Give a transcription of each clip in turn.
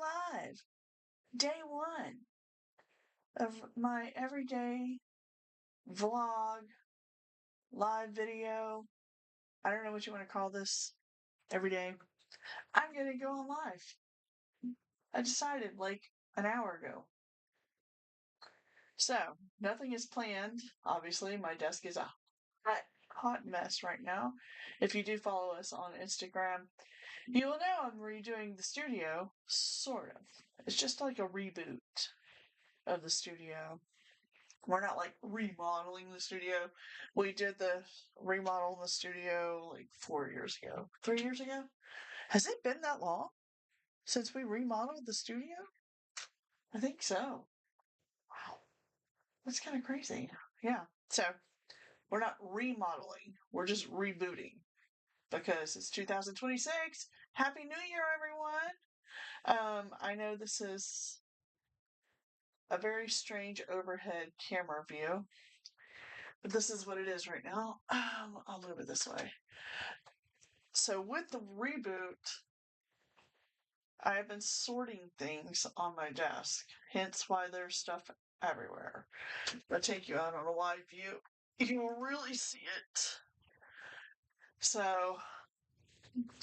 live. Day one of my everyday vlog, live video. I don't know what you want to call this every day. I'm going to go on live. I decided like an hour ago. So, nothing is planned. Obviously, my desk is a hot mess right now. If you do follow us on Instagram, you will know I'm redoing the studio, sort of. It's just like a reboot of the studio. We're not like remodeling the studio. We did the remodel in the studio like 4 years ago. 3 years ago? Has it been that long since we remodeled the studio? I think so. Wow. That's kind of crazy. Yeah. So we're not remodeling. We're just rebooting because it's 2026. Happy New Year, everyone. I know this is a very strange overhead camera view, but this is what it is right now. I'll move it this way. So with the reboot, I have been sorting things on my desk, hence why there's stuff everywhere. I'll take you out on a wide view. You can really see it. So,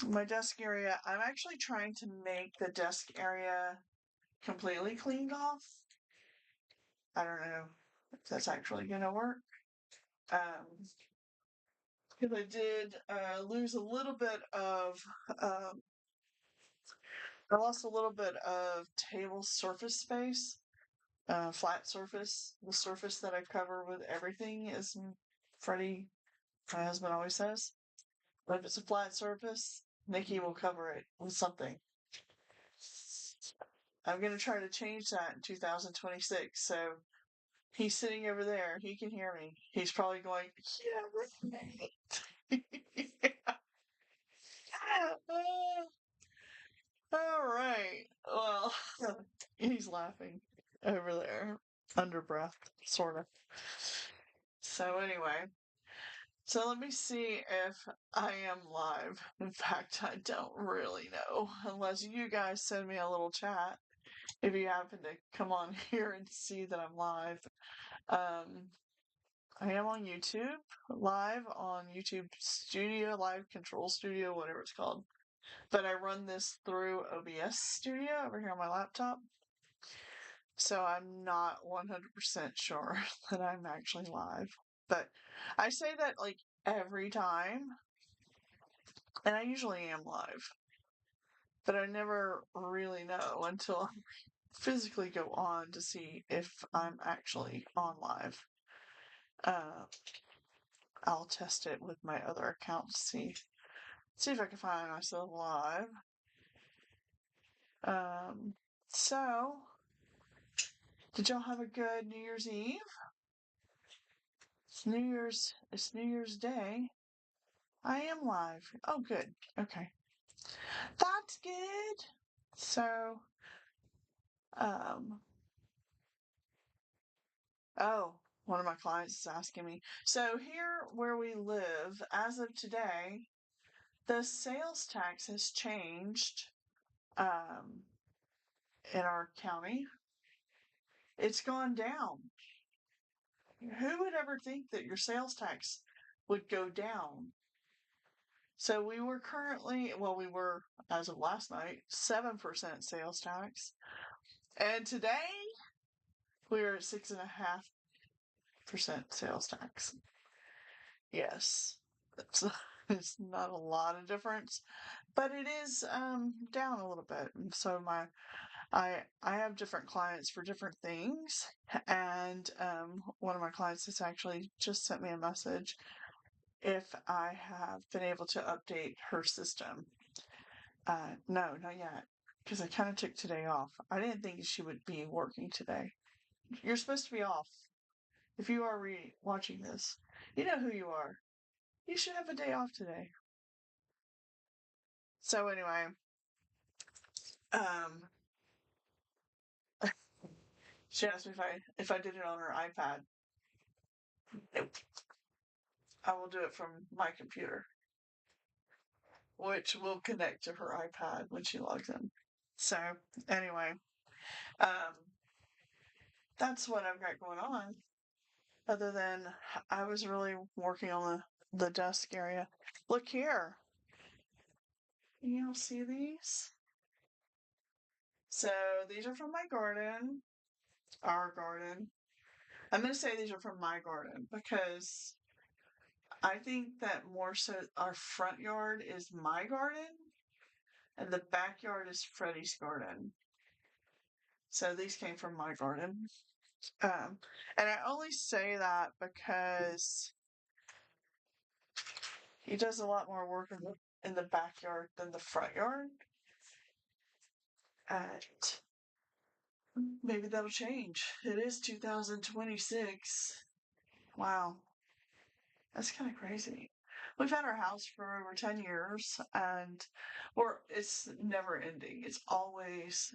my desk area, I'm actually trying to make the desk area completely cleaned off. I don't know if that's actually going to work. Because I did lose a little bit of, I lost a little bit of table surface space, flat surface. The surface that I cover with everything, as Freddy, my husband, always says. But if it's a flat surface, Nickie will cover it with something. I'm going to try to change that in 2026. So he's sitting over there. He can hear me. He's probably going, yeah, right. All right. Well, he's laughing over there under breath, sort of. So, anyway, so let me see if I am live. In fact, I don't really know unless you guys send me a little chat if you happen to come on here and see that I'm live. I am on YouTube, live on YouTube Studio, Live Control Studio, whatever it's called. But I run this through OBS Studio over here on my laptop. So I'm not 100% sure that I'm actually live. But I say that like every time. And I usually am live. But I never really know until I physically go on to see if I'm actually on live. I'll test it with my other account to see if I can find myself live. So, did y'all have a good New Year's Eve? It's New Year's Day. I am live. Oh, good. Okay. That's good. So, one of my clients is asking me. So here where we live, as of today, the sales tax has changed, in our county. It's gone down. Who would ever think that your sales tax would go down? So we were we were, as of last night, 7% sales tax. And today, we are at 6.5% sales tax. Yes, it's not a lot of difference, but it is down a little bit. So I have different clients for different things, and one of my clients has actually just sent me a message if I have been able to update her system. No, not yet, because I kind of took today off. I didn't think she would be working today. You're supposed to be off. If you are watching this, you know who you are. You should have a day off today. So anyway, she asked me if I did it on her iPad. Nope. I will do it from my computer, which will connect to her iPad when she logs in. So anyway, um, that's what I've got going on. Other than I was really working on the desk area. Look here. You see these? So these are from my garden, our garden. I'm going to say these are from my garden because I think that more so our front yard is my garden and the backyard is Freddy's garden. So these came from my garden. Um, and I only say that because he does a lot more work in the backyard than the front yard. And maybe that'll change. It is 2026. Wow. That's kind of crazy. We've had our house for over 10 years and it's never ending. It's always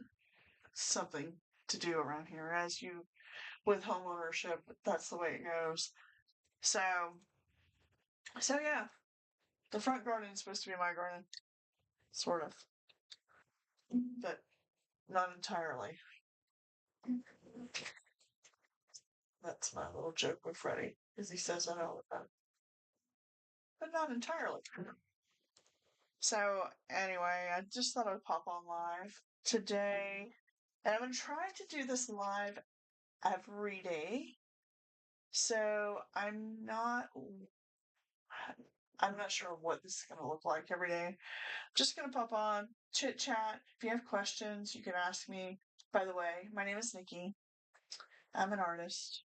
something to do around here. As you, with home ownership, that's the way it goes. So, so yeah, the front garden is supposed to be my garden, sort of, but not entirely. That's my little joke with Freddie, because he says that all the time, but not entirely. So anyway, I just thought I'd pop on live today, and I'm gonna try to do this live every day. So I'm not sure what this is gonna look like every day. I'm just gonna pop on, chit chat. If you have questions, you can ask me. By the way, my name is Nicki. I'm an artist.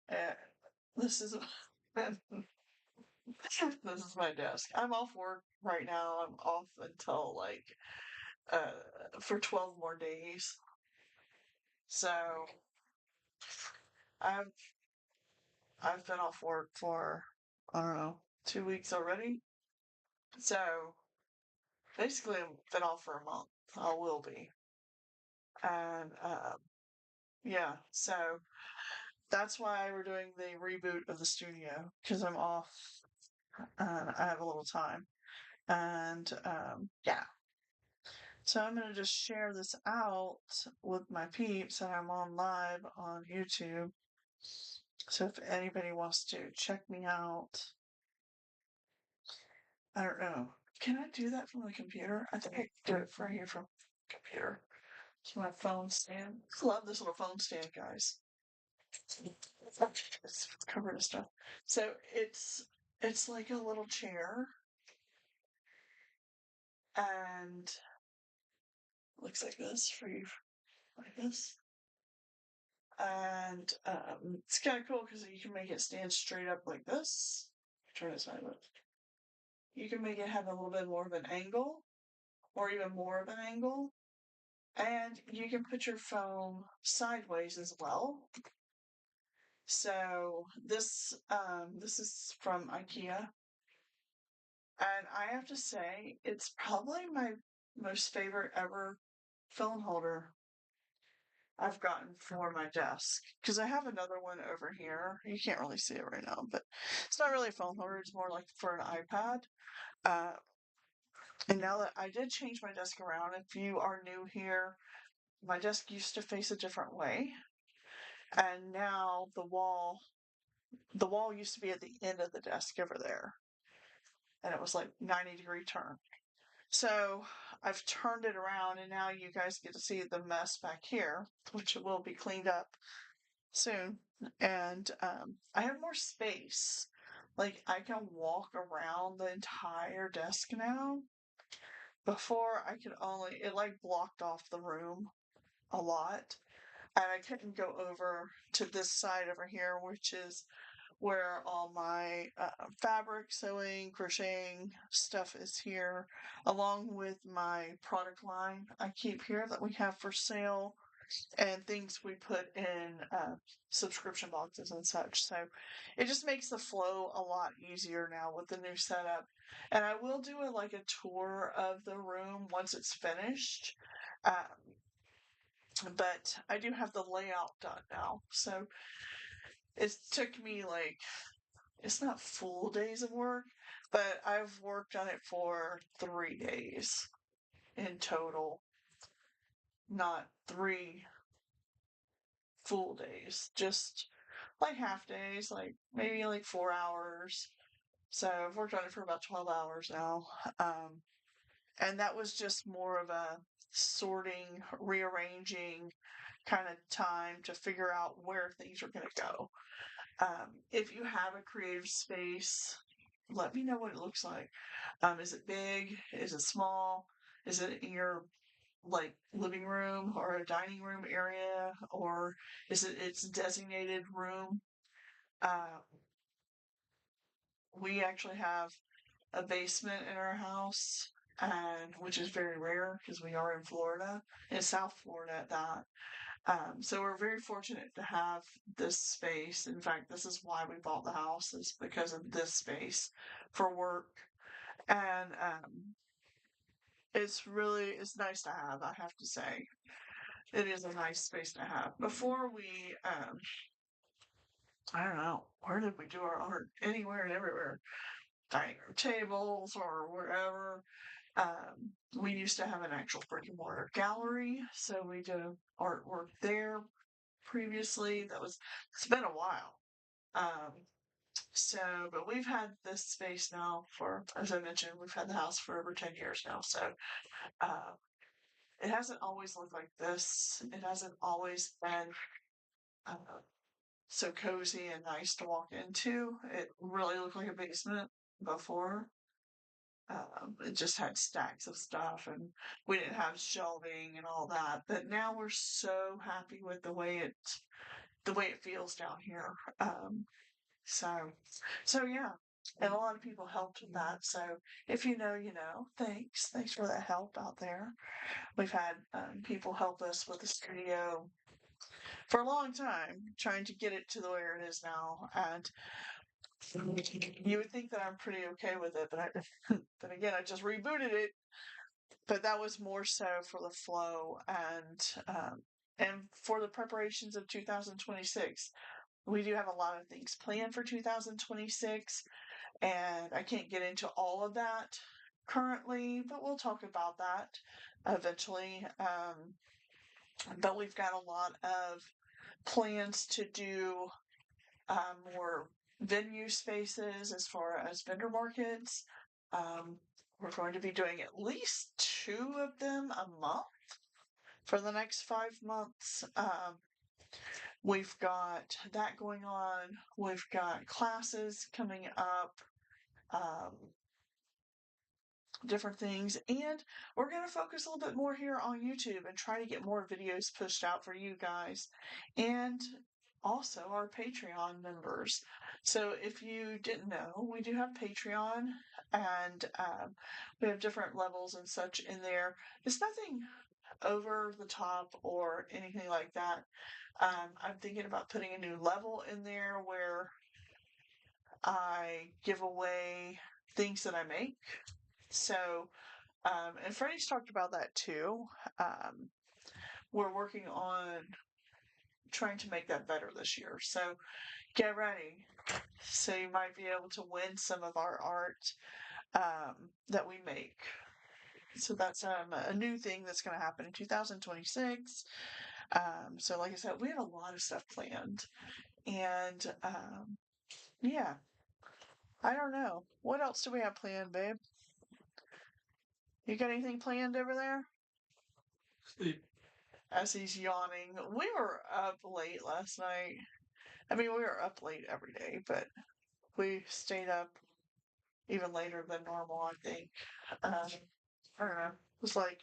Uh, this is this is my desk. I'm off work right now. I'm off until like for 12 more days. So I've I've been off work for I don't know 2 weeks already. So basically, I've been off for a month. I will be, and yeah. So that's why we're doing the reboot of the studio because I'm off and I have a little time. And yeah, so I'm gonna just share this out with my peeps, and I'm on live on YouTube. So if anybody wants to check me out, I don't know. Can I do that from the computer? I think I can do it from here from the computer. It's my phone stand. I love this little phone stand, guys. It's covered in stuff. So it's like a little chair, and looks like this for you, like this. And it's kind of cool because you can make it stand straight up like this. Turn it sideways. You can make it have a little bit more of an angle, or even more of an angle. And you can put your phone sideways as well. So this is from IKEA, and I have to say it's probably my most favorite ever phone holder I've gotten for my desk. Because I have another one over here. You can't really see it right now, but it's not really a phone holder. It's more like for an iPad. Uh, and now that I did change my desk around, if you are new here, my desk used to face a different way, and now the wall used to be at the end of the desk over there, and it was like 90-degree turn. So I've turned it around, and now you guys get to see the mess back here, which will be cleaned up soon. And I have more space. Like I can walk around the entire desk now. Before I could only, it like blocked off the room a lot. And I couldn't go over to this side over here, which is where all my fabric, sewing, crocheting stuff is here, along with my product line I keep here that we have for sale and things we put in subscription boxes and such. So it just makes the flow a lot easier now with the new setup. And I will do like a tour of the room once it's finished. But I do have the layout done now. So it took me like, it's not full days of work, but I've worked on it for 3 days in total. not 3 full days, just like half days, like maybe like 4 hours. So I've worked on it for about 12 hours now. Um, and that was just more of a sorting, rearranging kind of time to figure out where things are going to go. If you have a creative space, let me know what it looks like. Is it big? Is it small? Is it in your like living room or a dining room area, or is it its designated room? Uh, we actually have a basement in our house, and which is very rare because we are in Florida, in South Florida at that. So we're very fortunate to have this space. In fact, this is why we bought the house, is because of this space for work. And it's nice to have, I have to say. It is a nice space to have. Before we, I don't know, where did we do our art? Anywhere and everywhere. Dining room tables or wherever. We used to have an actual brick and mortar gallery, so we did artwork there previously. It's been a while. Um, so, but we've had this space now for, as I mentioned, we've had the house for over 10 years now. So, uh, it hasn't always looked like this. It hasn't always been uh, so cozy and nice to walk into. It really looked like a basement before. It just had stacks of stuff, and we didn't have shelving and all that. But now we're so happy with the way it feels down here. So, so yeah, and a lot of people helped with that. So if you know, you know. Thanks for that help out there. We've had people help us with the studio for a long time, trying to get it to the where it is now. And you would think that I'm pretty okay with it, but then again, I just rebooted it. But that was more so for the flow and for the preparations of 2026. We do have a lot of things planned for 2026, and I can't get into all of that currently, but we'll talk about that eventually. But we've got a lot of plans to do more venue spaces as far as vendor markets. Um, we're going to be doing at least 2 of them a month for the next 5 months. We've got that going on. We've got classes coming up, um, different things, and we're going to focus a little bit more here on YouTube and try to get more videos pushed out for you guys and also our Patreon members. So if you didn't know, we do have Patreon, and we have different levels and such in there. It's nothing over the top or anything like that. I'm thinking about putting a new level in there where I give away things that I make. So, and Freddie's talked about that too. Um, we're working on trying to make that better this year. So get ready. So you might be able to win some of our art that we make. So that's a new thing that's going to happen in 2026. So like I said, we have a lot of stuff planned. And yeah, I don't know. What else do we have planned, babe? You got anything planned over there? Sleep. As he's yawning. We were up late last night. I mean, we were up late every day, but we stayed up even later than normal, I think. I don't know. It was like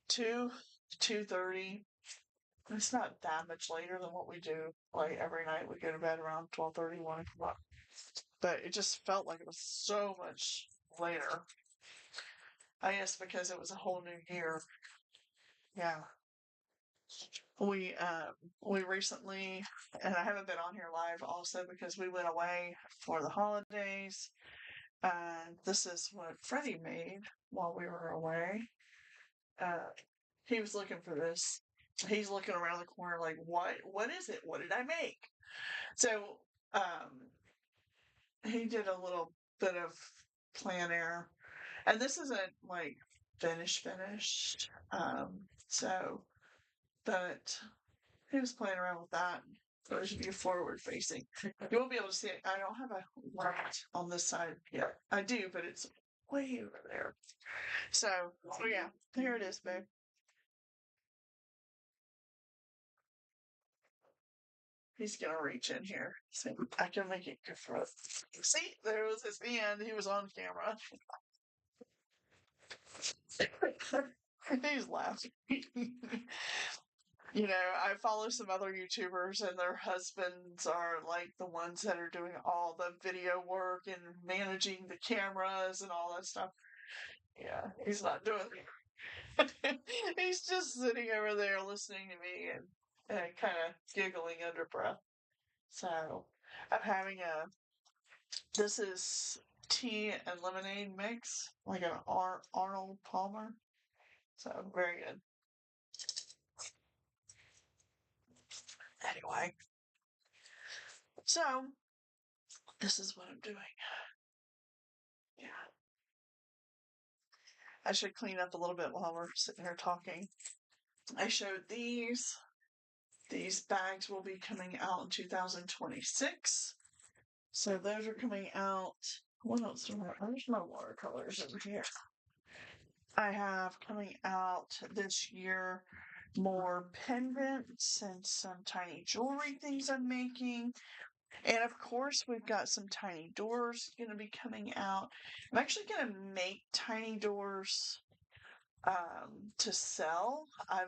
2, 2:30. It's not that much later than what we do. Like every night we go to bed around 12:30, 1 o'clock. But it just felt like it was so much later. I guess because it was a whole new year. Yeah. We recently, and I haven't been on here live also because we went away for the holidays. And this is what Freddie made while we were away. Uh, he was looking for this. He's looking around the corner like, what? What is it? What did I make? So, he did a little bit of plein air, and this isn't like finished. So, but he was playing around with that. So it should be forward facing. You won't be able to see it. I don't have a light on this side yet. I do, but it's way over there. So yeah, here it is, babe. He's gonna reach in here. So I can make it good for us. See, there was his hand. He was on camera. He's laughing. You know, I follow some other YouTubers and their husbands are like the ones that are doing all the video work and managing the cameras and all that stuff. Yeah, he's not doing it. He's just sitting over there listening to me and kind of giggling under breath. So I'm having this is tea and lemonade mix, like an Arnold Palmer. So very good. Anyway, so this is what I'm doing. Yeah. I should clean up a little bit while we're sitting here talking. I showed these. These bags will be coming out in 2026. So those are coming out. What else do I have? There's my watercolors over here. I have coming out this year more pendants and some tiny jewelry things I'm making. And of course, we've got some tiny doors going to be coming out. I'm actually going to make tiny doors to sell. I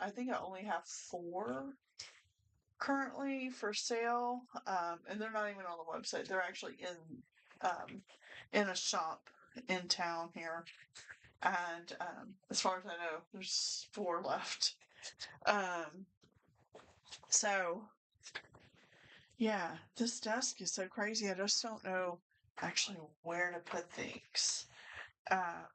think I only have 4 currently for sale, and they're not even on the website. They're actually in a shop in town here. And as far as I know, there's 4 left. So yeah, this desk is so crazy. I just don't know actually where to put things. I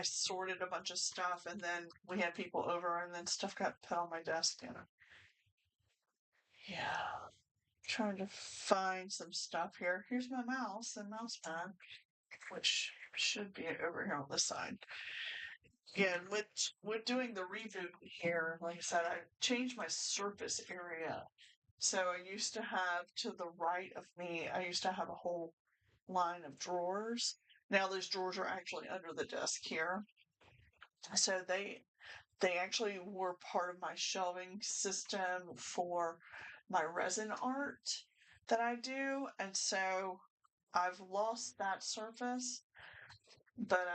sorted a bunch of stuff and then we had people over and then stuff got put on my desk. And yeah, trying to find some stuff here. Here's my mouse and mouse pad, which should be over here on this side. Yeah, and with doing the reboot here, like I said, I changed my surface area. So I used to have to the right of me, I used to have a whole line of drawers. Now those drawers are actually under the desk here. So they actually were part of my shelving system for my resin art that I do, and so I've lost that surface. But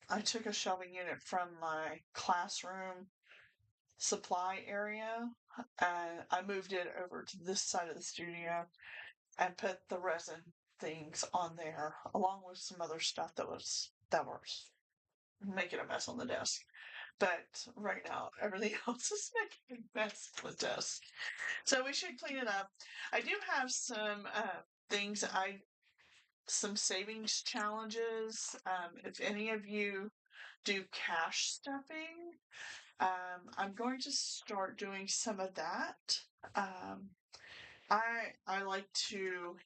I took a shelving unit from my classroom supply area and I moved it over to this side of the studio and put the resin things on there along with some other stuff that was making a mess on the desk. But right now, everything else is making a mess on the desk. So we should clean it up. I do have some things some savings challenges. If any of you do cash stuffing, I'm going to start doing some of that. Um, I like to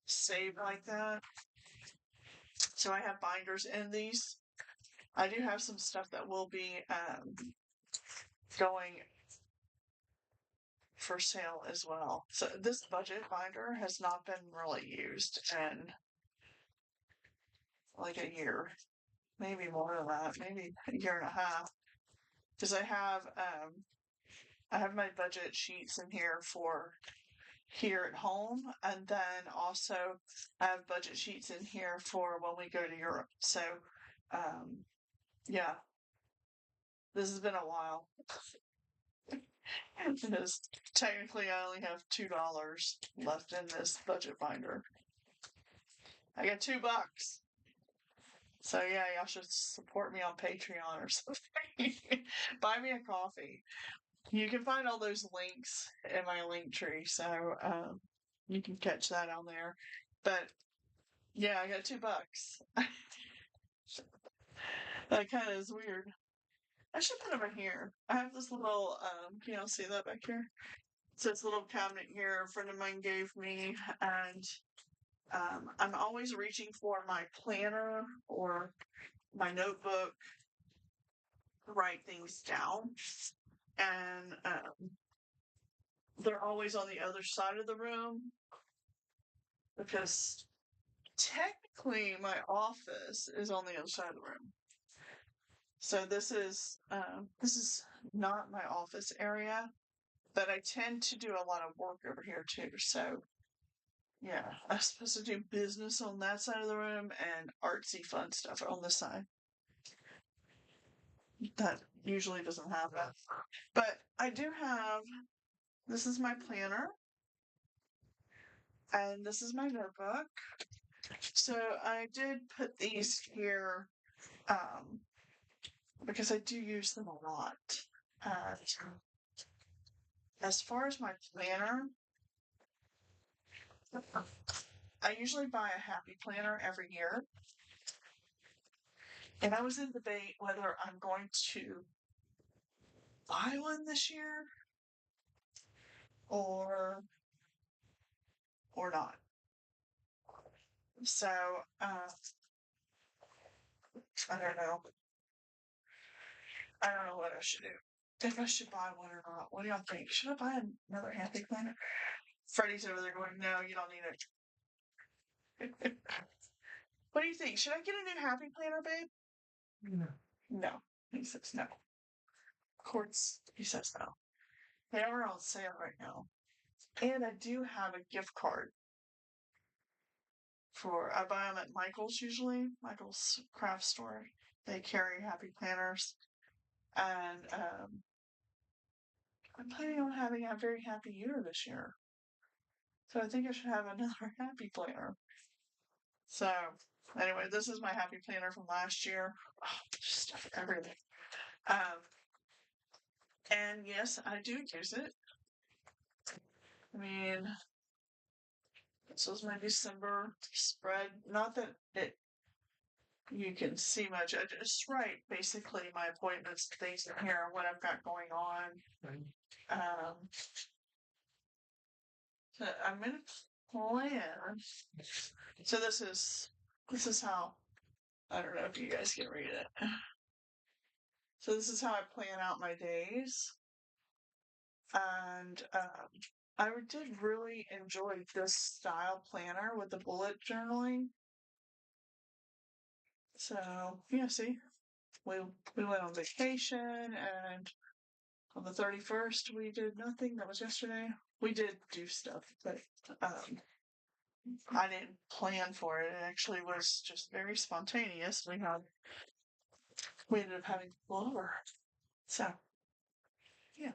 save like that. So I have binders in these. I do have some stuff that will be going for sale as well. So this budget binder has not been really used in like a year, maybe more than that, maybe a year and a half. Because I have my budget sheets in here for here at home, and then also I have budget sheets in here for when we go to Europe. So, yeah, this has been a while. Because technically I only have $2 left in this budget binder. I got $2. So yeah, y'all should support me on Patreon or something. Buy me a coffee. You can find all those links in my link tree, so you can catch that on there. But yeah, I got $2. That kind of is weird. I should put them in here. I have this little can y'all see that back here? So this little cabinet here a friend of mine gave me, and I'm always reaching for my planner or my notebook to write things down. And they're always on the other side of the room because technically my office is on the other side of the room. So this is not my office area, but I tend to do a lot of work over here too. So yeah, I'm supposed to do business on that side of the room and artsy fun stuff on this side. That usually doesn't happen. But I do have, this is my planner and this is my notebook. So I did put these here because I do use them a lot. As far as my planner, I usually buy a happy planner every year. And I was in debate whether I'm going to buy one this year or not. So I don't know. I don't know what I should do. If I should buy one or not. What do y'all think? Should I buy another happy planner? Freddy's over there going, no, you don't need it. What do you think? Should I get a new happy planner, babe? No. No. He says no. Of course, he says no. They are on sale right now. And I do have a gift card I buy them at Michael's usually, Michael's craft store. They carry happy planners. And I'm planning on having a very happy year this year. So I think I should have another happy planner. So anyway, this is my happy planner from last year. Oh, just stuff everything. And yes, I do use it. I mean, this was my December spread. Not that you can see much. I just write basically my appointments, things in here, what I've got going on. Um, so I'm gonna plan. So this is how, I don't know if you guys can read it. So this is how I plan out my days. And I did really enjoy this style planner with the bullet journaling. So yeah, see, we went on vacation, and on the 31st we did nothing. That was yesterday. We did do stuff, but I didn't plan for it. It actually was just very spontaneous. We ended up having people over. So yeah.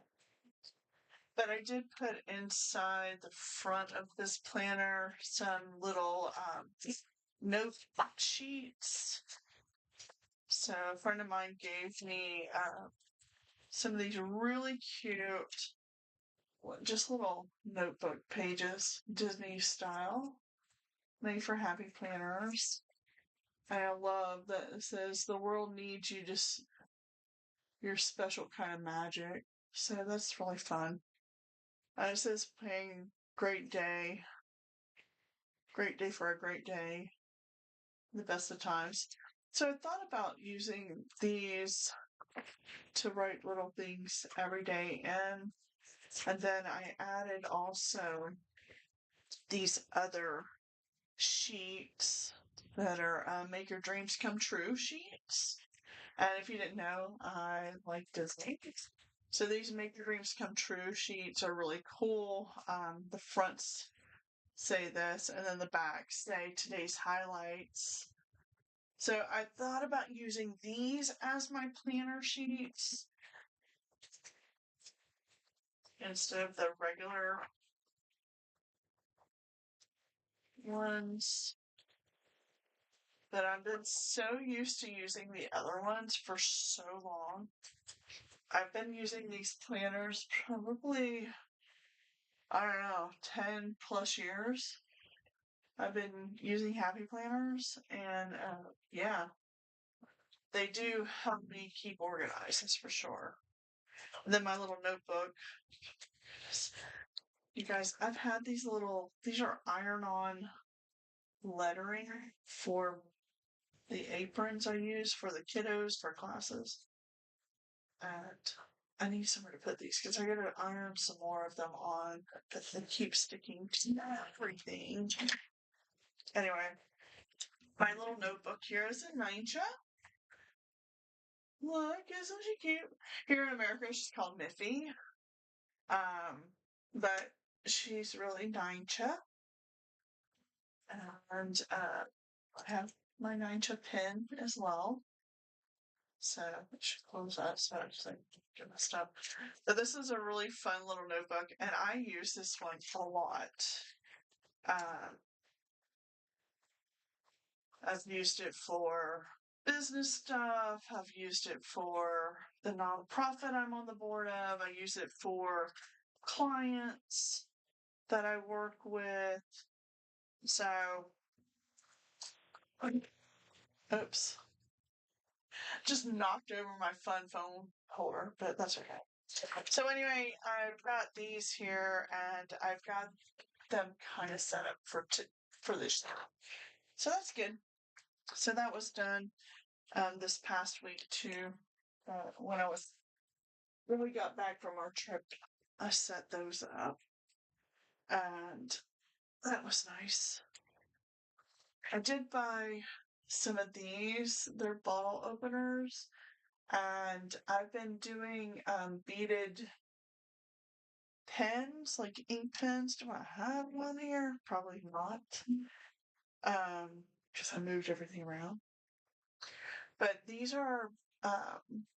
But I did put inside the front of this planner some little note sheets. So a friend of mine gave me some of these really cute, just little notebook pages, Disney style, made for happy planners. And I love that it says the world needs you, just your special kind of magic. So that's really fun. It says playing great day for a great day, the best of times. So I thought about using these to write little things every day in. And then I added also these other sheets that are Make Your Dreams Come True sheets. And if you didn't know, I like Disney. So these Make Your Dreams Come True sheets are really cool. The fronts say this, and then the backs say today's highlights. So I thought about using these as my planner sheets instead of the regular ones. But I've been so used to using the other ones for so long. I've been using these planners probably, I don't know, 10 plus years. I've been using happy planners, and yeah, they do help me keep organized, that's for sure. And then my little notebook. You guys, I've had these are iron-on lettering for the aprons I use for the kiddos for classes. And I need somewhere to put these because I gotta iron some more of them on, but they keep sticking to everything. Anyway, my little notebook here is a Ninja. Look, isn't she cute? Here in America, she's called Miffy. But she's really Ninja. And I have my Ninja pin as well. So I should close that so I just like get my stuff. But this is a really fun little notebook, and I use this one a lot. Um, I've used it for business stuff. I've used it for the nonprofit I'm on the board of. I use it for clients that I work with. So, oops, just knocked over my fun phone holder, but that's okay. So anyway, I've got these here, and I've got them kind of set up for this. So that's good. So that was done this past week too. When we got back from our trip, I set those up, and that was nice. I did buy some of these. They're bottle openers, and I've been doing beaded pens, like ink pens. Do I have one here? Probably not. Because I moved everything around. But these are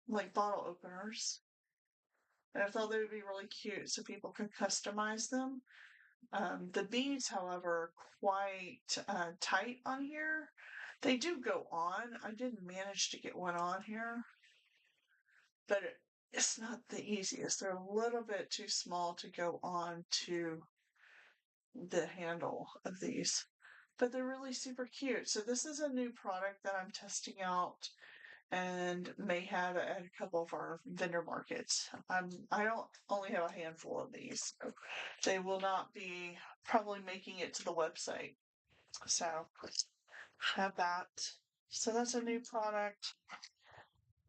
like bottle openers. And I thought they would be really cute so people could customize them. The beads, however, are quite tight on here. They do go on. I didn't manage to get one on here, but it's not the easiest. They're a little bit too small to go on to the handle of these, but they're really super cute. So this is a new product that I'm testing out and may have at a couple of our vendor markets. I don't only have a handful of these. So they will not be probably making it to the website. So have that. So that's a new product.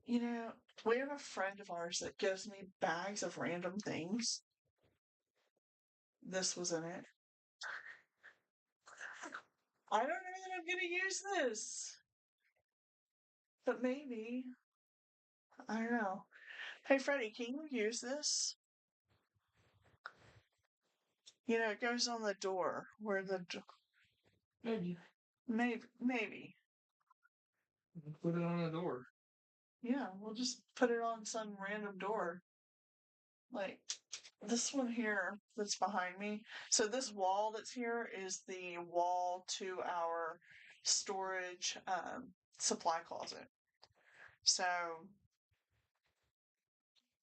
You know, we have a friend of ours that gives me bags of random things. This was in it. I don't know that I'm going to use this, but maybe. I don't know. Hey, Freddy, can you use this? You know, it goes on the door where the Maybe. maybe. Put it on the door. Yeah, we'll just put it on some random door. Like this one here that's behind me. So this wall that's here is the wall to our storage supply closet. So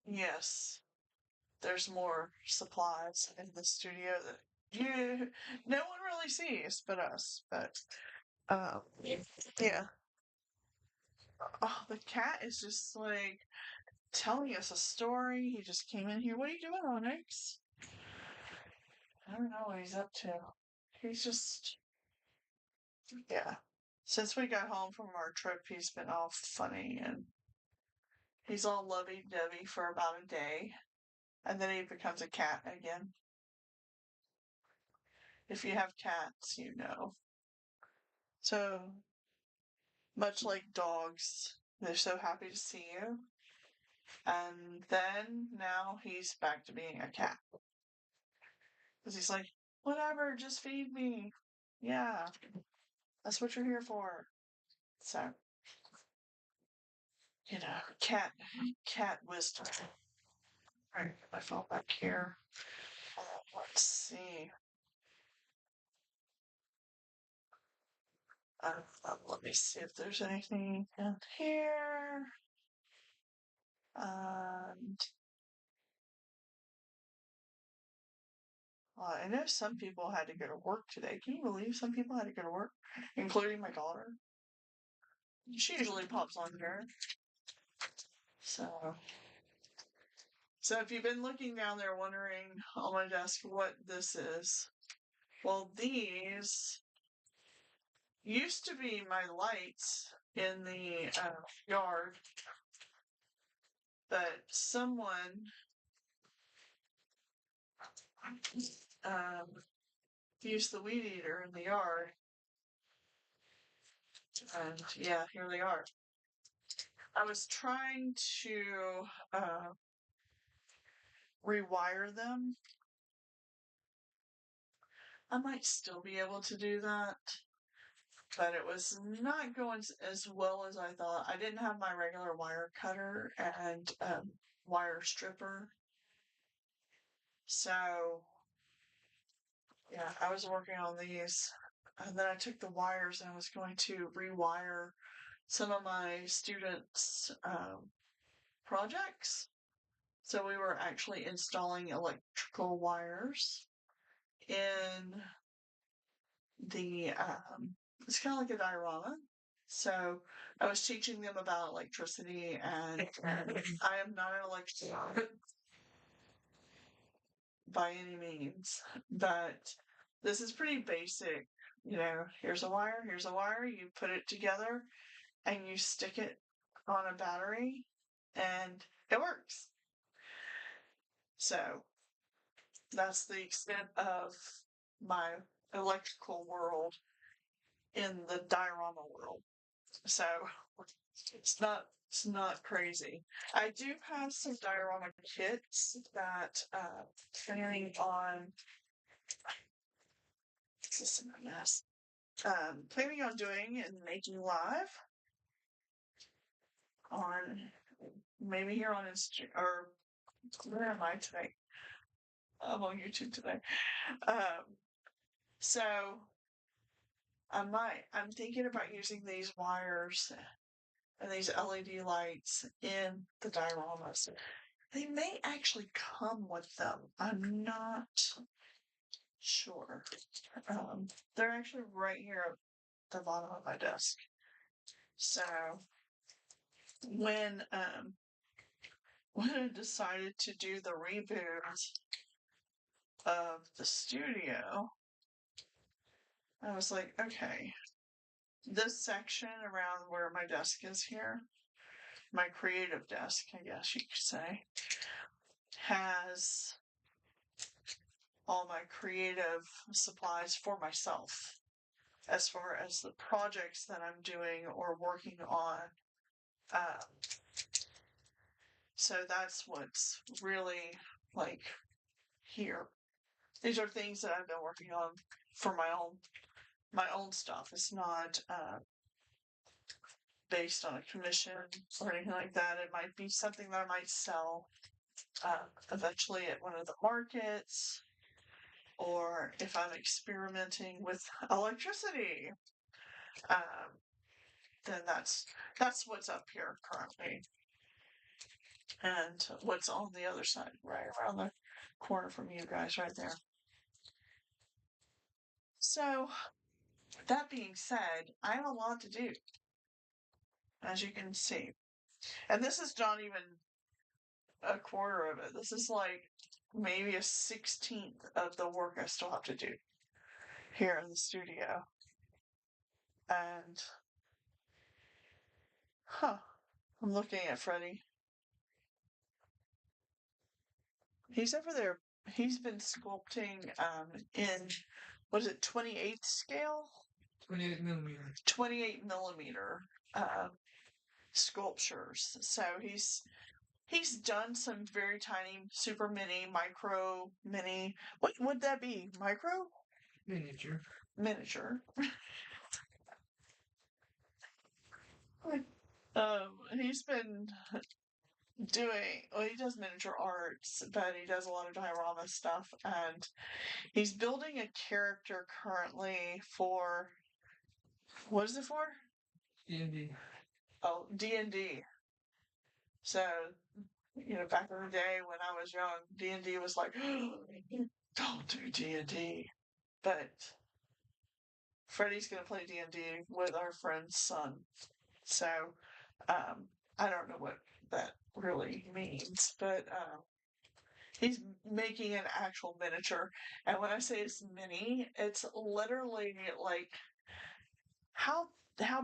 yes, there's more supplies in the studio that you no one really sees but us. But um yeah. Oh, the cat is just like telling us a story. He just came in here. What are you doing, Onyx? I don't know what he's up to. He's just, yeah. Since we got home from our trip, he's been all funny and he's all lovey-dovey for about a day. And then he becomes a cat again. If you have cats, you know. So, much like dogs, they're so happy to see you. And then now he's back to being a cat. Because he's like, whatever, just feed me. Yeah, that's what you're here for. So, you know, cat wisdom. All right, I fell back here. Let's see. Let me see if there's anything in here. And I know some people had to go to work today. Can you believe some people had to go to work, including my daughter? She usually pops on here. So, so if you've been looking down there wondering on my desk what this is, well, these used to be my lights in the yard, but someone used the weed eater in the yard, and yeah, here they are. I was trying to rewire them. I might still be able to do that, but it was not going as well as I thought. I didn't have my regular wire cutter and wire stripper. So, yeah, I was working on these. And then I took the wires and I was going to rewire some of my students' projects. So we were actually installing electrical wires in the, it's kind of like a diorama. So I was teaching them about electricity, and I am not an electrician by any means, but this is pretty basic. You know, here's a wire, you put it together, and you stick it on a battery, and it works. So that's the extent of my electrical world in the diorama world. So it's not crazy. I do have some diorama kits that planning on this is a mess. Planning on doing and making live on maybe here on Instagram, or where am I today? I'm on YouTube today. So I'm thinking about using these wires and these LED lights in the dioramas. They may actually come with them. I'm not sure. They're actually right here at the bottom of my desk. So when I decided to do the reboot of the studio, I was like, okay, this section around where my desk is here, my creative desk, I guess you could say, has all my creative supplies for myself as far as the projects that I'm doing or working on. So that's what's really like here. These are things that I've been working on for my own stuff. It's not based on a commission or anything like that. It might be something that I might sell eventually at one of the markets, or if I'm experimenting with electricity, then that's what's up here currently, and what's on the other side, right around the corner from you guys, right there. So, that being said, I have a lot to do, as you can see, and this is not even a quarter of it. This is like maybe a 16th of the work I still have to do here in the studio. And, I'm looking at Freddy. He's over there. He's been sculpting in, what is it, 28th scale? 28 millimeter. 28 millimeter sculptures. So he's done some very tiny, super mini, micro, mini. What would that be? Micro? Miniature. Miniature. He's been doing, well, he does miniature arts, but he does a lot of diorama stuff, and he's building a character currently for, what is it for? D&D. Oh, D&D. So, you know, back in the day when I was young, D&D was like, don't do D&D. But Freddy's gonna play D&D with our friend's son. So, I don't know what that really means, but he's making an actual miniature. And when I say it's mini, it's literally like How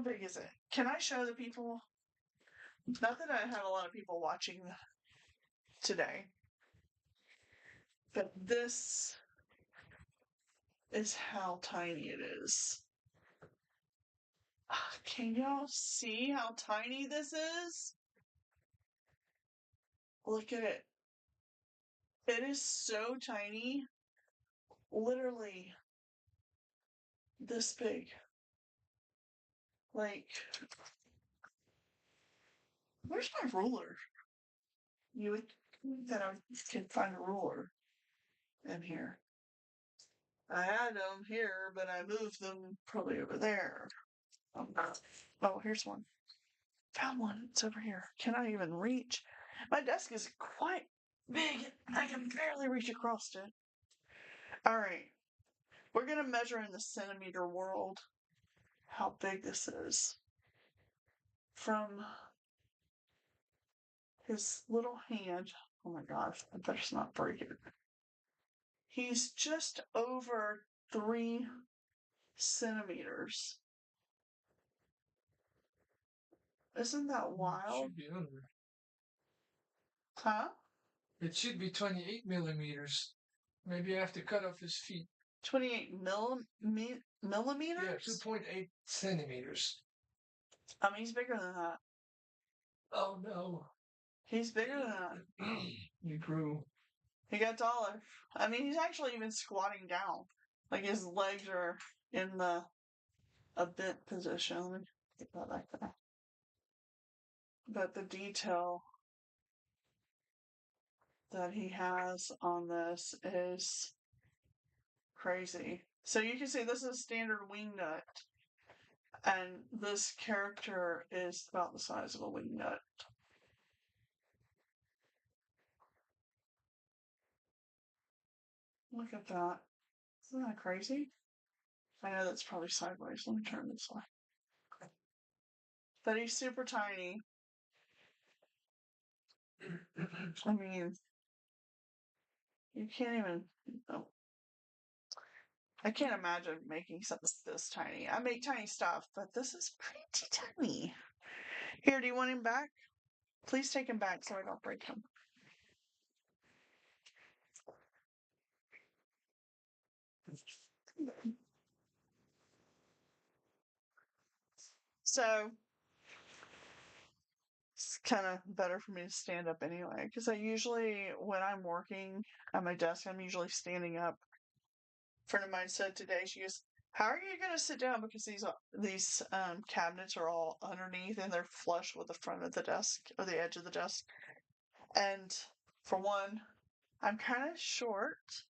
big is it? Can I show the people? Not that I have a lot of people watching today, but this is how tiny it is. Can y'all see how tiny this is? Look at it. It is so tiny. Literally this big. Like, where's my ruler? You would think that I could find a ruler in here. I had them here, but I moved them probably over there. Oh, here's one. Found one. It's over here. Cannot even reach. My desk is quite big. I can barely reach across it. All right. We're going to measure in the centimeter world how big this is. From his little hand. Oh my gosh. I better not break it. He's just over 3 centimeters. Isn't that wild? Should be under. Huh? It should be 28 millimeters. Maybe I have to cut off his feet. 28 Yeah, millimeters? 2.8 centimeters. I mean, he's bigger than that. Oh no. He's bigger than that. He grew. He got taller. I mean, he's actually even squatting down. Like his legs are in a bent position. Let me get that back there. But the detail that he has on this is crazy. So you can see this is a standard wing nut. And this character is about the size of a wing nut. Look at that. Isn't that crazy? I know that's probably sideways. Let me turn this way. But he's super tiny. I mean, you can't even. Oh, I can't imagine making something this tiny. I make tiny stuff, but this is pretty tiny. Here, do you want him back? Please take him back so I don't break him. So, it's kind of better for me to stand up anyway, because I usually, when I'm working at my desk, I'm usually standing up. A friend of mine said today, she goes, "How are you going to sit down? Because these cabinets are all underneath and they're flush with the front of the desk or the edge of the desk. And for one, I'm kind of short,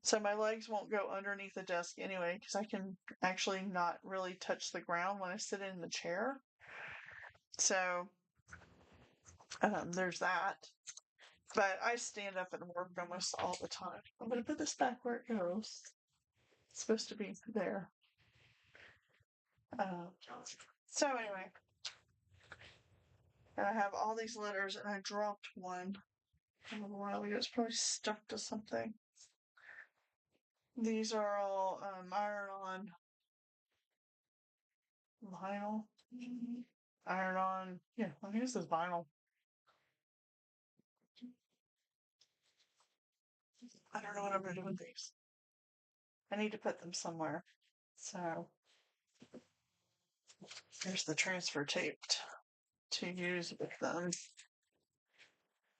so my legs won't go underneath the desk anyway, because I can actually not really touch the ground when I sit in the chair. So there's that. But I stand up and work almost all the time. I'm going to put this back where it goes. It's supposed to be there. So anyway, and I have all these letters, and I dropped one a little while ago. It's probably stuck to something. These are all iron-on vinyl. Iron-on, yeah, I think this is vinyl. I don't know what I'm going to do with these. I need to put them somewhere. So, here's the transfer tape to use with them.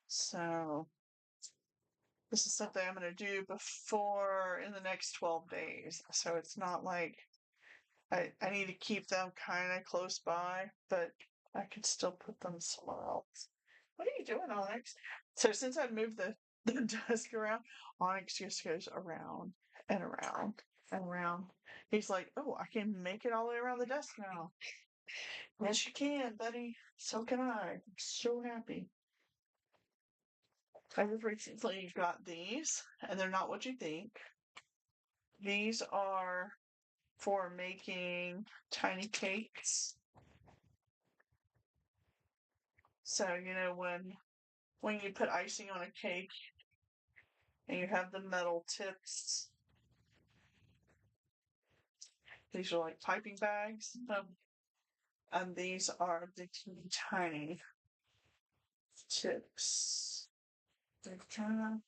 So, this is something I'm going to do in the next 12 days. So, it's not like I need to keep them kind of close by, but I can still put them somewhere else. What are you doing, Onyx? So since I moved the desk around, Onyx just goes around and around and around. He's like, "Oh, I can make it all the way around the desk now." Yes, you can, buddy. So can I. I'm so happy. I just recently got these, and they're not what you think. These are for making tiny cakes. So, you know, when you put icing on a cake and you have the metal tips, These are like piping bags. And these are the tiny tips. They're kind of,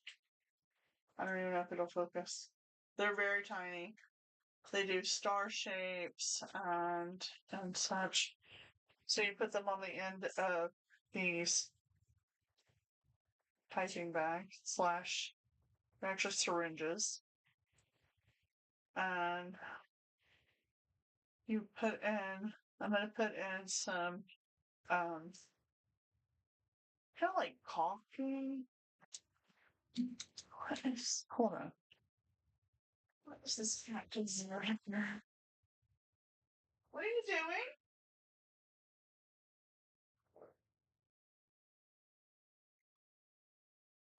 I don't even know if it'll focus. They're very tiny. They do star shapes and such. So you put them on the end of these piping bags slash they're actually syringes. And you put in, I'm going to put in some, kind of like coffee. Hold on. What is this factory right here? What are you doing?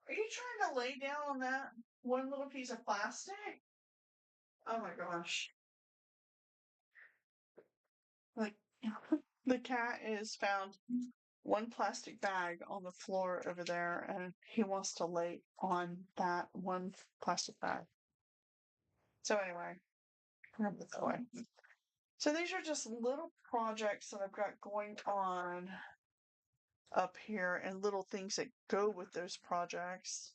Are you trying to lay down on that one little piece of plastic? Oh my gosh. Like, the cat is found one plastic bag on the floor over there, and he wants to lay on that one plastic bag. So anyway, grab it that way. So these are just little projects that I've got going on up here and little things that go with those projects.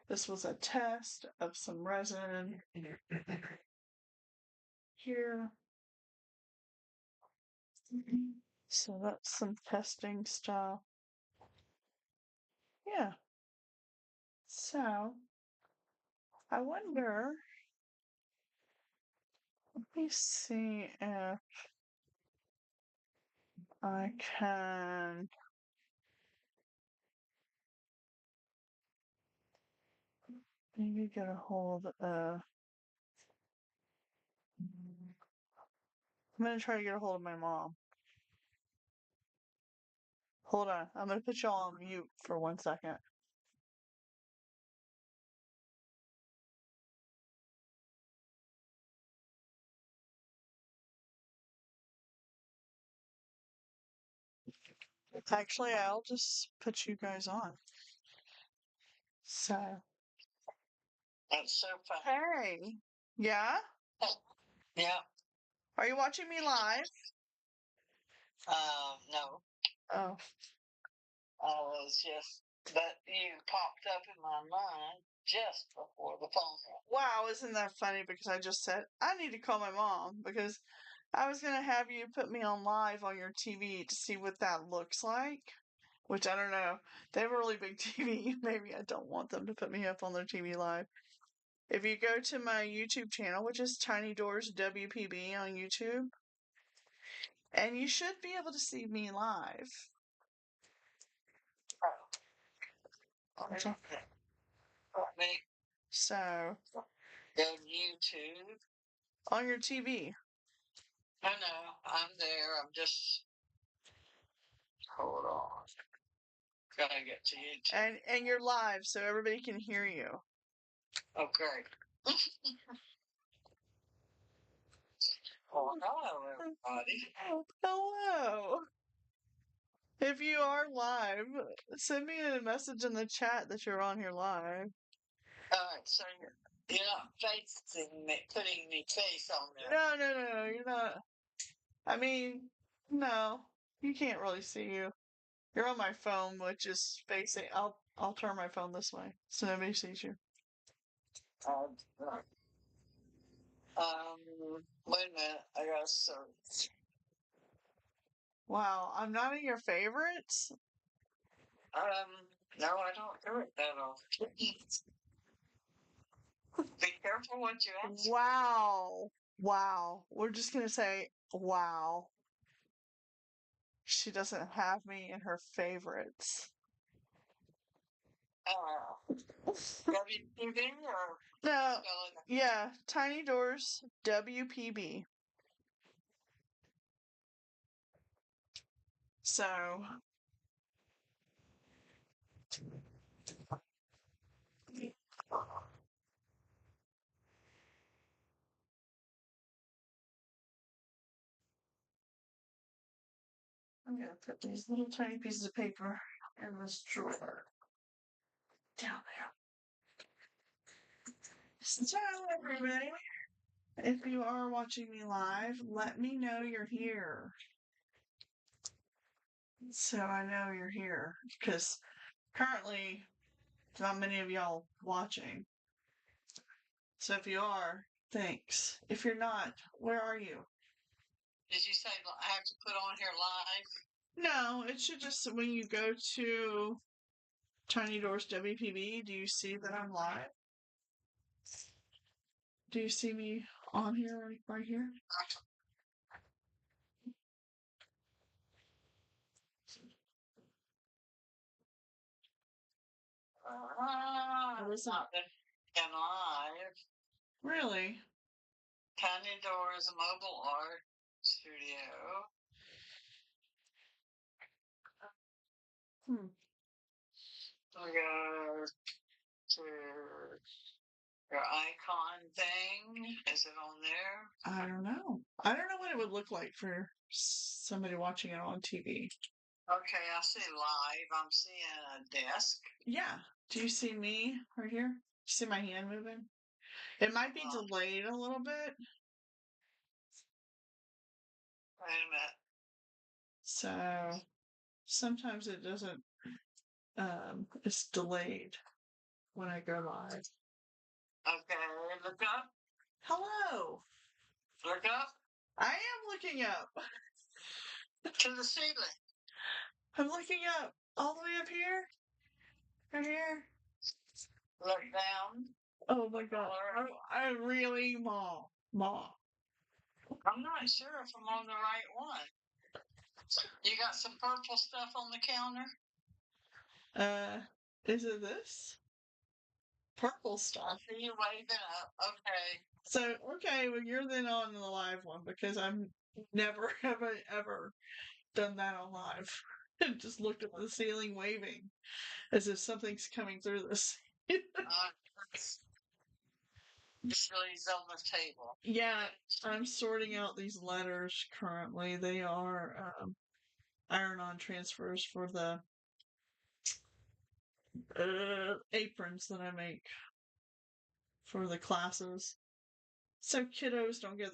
This was a test of some resin here. So that's some testing stuff. Yeah. So I wonder, let me see if I can maybe get a hold of. I'm gonna try to get a hold of my mom. Hold on, I'm gonna put y'all on mute for 1 second. Actually, I'll just put you guys on. So. That's so funny. Hey. Yeah? Yeah. Are you watching me live? No. Oh. I was just, but you popped up in my mind just before the phone call. Wow, isn't that funny? Because I just said I need to call my mom because I was gonna have you put me on live on your TV to see what that looks like. Which I don't know. They have a really big TV. Maybe I don't want them to put me up on their TV live. If you go to my YouTube channel, which is Tiny Doors WPB on YouTube, and you should be able to see me live. Me So, go to YouTube. on your TV. I know. I'm there. I'm just. Hold on. Gotta get to YouTube. And you're live, so everybody can hear you. Okay. Oh, hello, everybody. Hello. If you are live, send me a message in the chat that you're on here live. Alright, so you're not facing me, putting me face on there. No, you're not. I mean, no, you can't really see you. You're on my phone, which is facing. I'll turn my phone this way so nobody sees you. Wait a minute. I gotta search. Wow, I'm not in your favorites. No, I don't do it that often. Be careful what you ask. Wow. We're just gonna say wow. She doesn't have me in her favorites. WPB or No, yeah, Tiny Doors WPB. So I'm gonna put these little tiny pieces of paper in this drawer down there. So everybody, If you are watching me live, let me know you're here. So I know you're here. Because currently, not many of y'all watching. So if you are, thanks. If you're not, where are you? Did you say I have to put on here live? No, it should just, when you go to Tiny Doors WPB, do you see that I'm live? Do you see me on here, right here? Not been live. Really? Tiny Doors Mobile Art Studio. Hmm. We go to your icon thing. Is it on there? I don't know. I don't know what it would look like for somebody watching it on TV. Okay, I see live. I'm seeing a desk. Yeah. Do you see me right here? See my hand moving? It might be delayed a little bit. Wait a minute. So sometimes it doesn't, it's delayed when I go live. Okay, look up. Hello. Look up I am looking up. to the ceiling. I'm looking up all the way up here. Right here. Look down. Oh my god. I really, Mom. I'm not sure if I'm on the right one. You got some purple stuff on the counter? Is it this? Purple stuff. I see you waving up. Okay. So, okay, well, you're then on the live one because I'm never have I ever done that on live. Just looked at the ceiling waving as if something's coming through this. Usually on the table. Yeah, I'm sorting out these letters currently. They are iron-on transfers for the aprons that I make for the classes. So kiddos don't get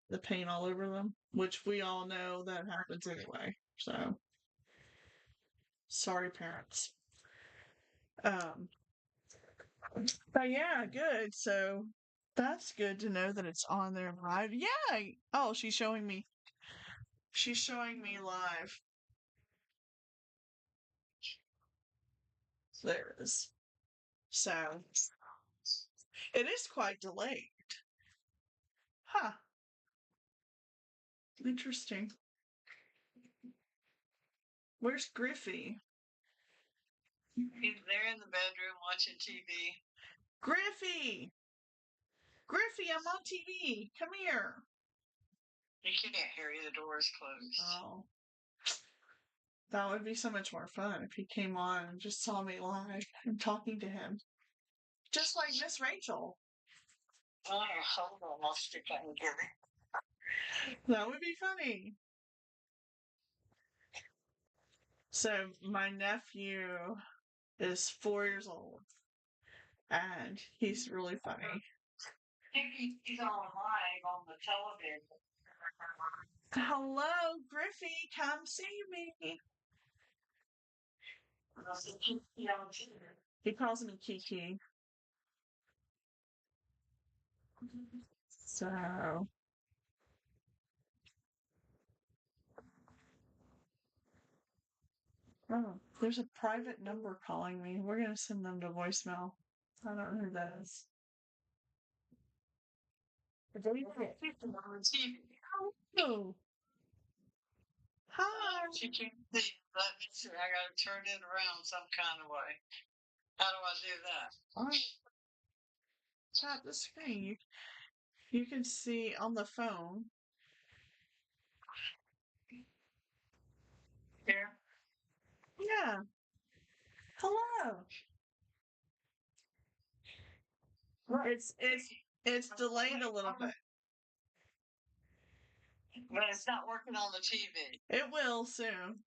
the paint all over them, which we all know that happens anyway. So sorry, parents. But yeah, good. So that's good to know that it's on there live. Yeah. Oh, she's showing me. She's showing me live. There it is. So it is quite delayed. Huh. Interesting. Where's Griffey? He's there in the bedroom watching TV. Griffey! Griffey, I'm on TV. Come here. He can't hear you. The door's closed. Oh. That would be so much more fun if he came on and just saw me live and talking to him. Just like Miss Rachel. Oh, hold on. I'll stick out and get it. That would be funny. So my nephew is 4 years old, and he's really funny. I think he's on live on the television. Hello, Griffey, come see me. He calls me Kiki. So oh, there's a private number calling me. We're gonna send them to voicemail. I don't know who that is. Oh. Hi. She can't see. Let me see. I gotta turn it around some kind of way. How do I do that? Tap the screen. You can see on the phone. Here. Yeah. Hello. It's delayed a little bit. But it's not working on the TV. It will soon.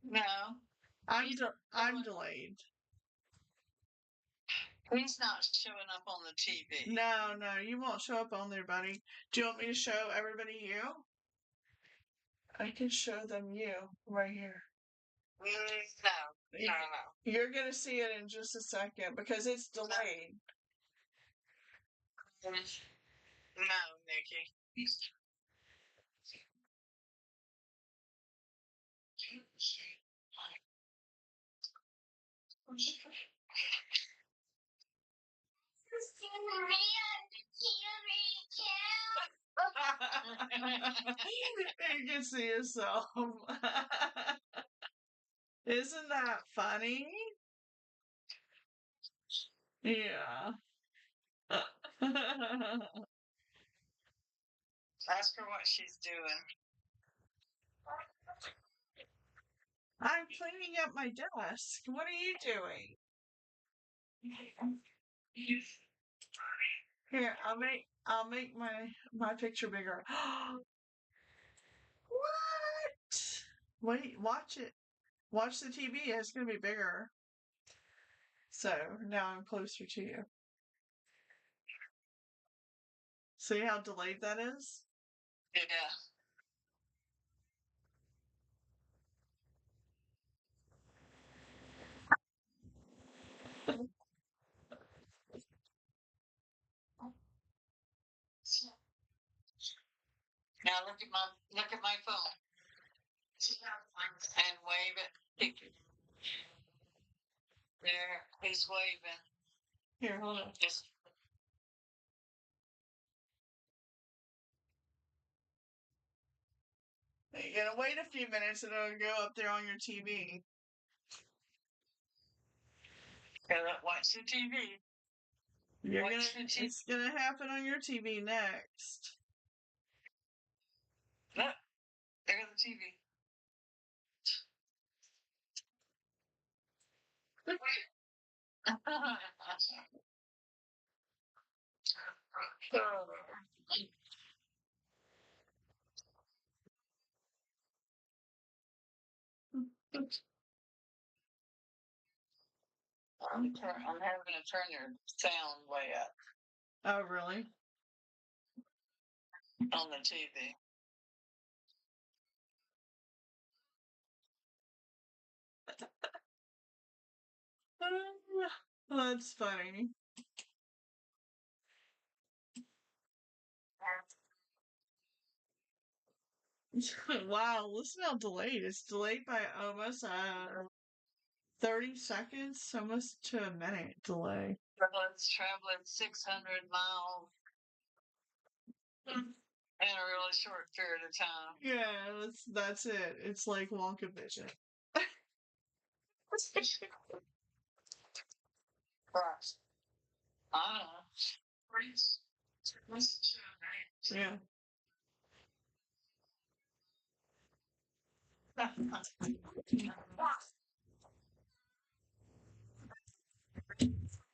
No. I'm delayed. He's not showing up on the TV. No, you won't show up on there, buddy. Do you want me to show everybody you? I can show them you right here. No. You're gonna see it in just a second because it's delayed. No, Nikki. You can see yourself. Isn't that funny? Yeah. Ask her what she's doing. I'm cleaning up my desk. What are you doing? Here, I'll make my picture bigger. What? Wait, watch it. Watch the TV. It's gonna be bigger. So now I'm closer to you. See how delayed that is? Yeah. Now look at my phone and wave it. There, he's waving. Here, hold on. Just You're gonna wait a few minutes and it'll go up there on your TV. watch the TV. It's gonna happen on your TV next. Look, there's the TV. I'm having to turn your sound way up Oh, really? on the TV. That's funny. Wow, listen how delayed. It's delayed by almost 30 seconds, almost to a minute delay. Let's travel at 600 miles in a really short period of time. Yeah, that's it. It's like Wonka vision. Right. Ah. Yeah.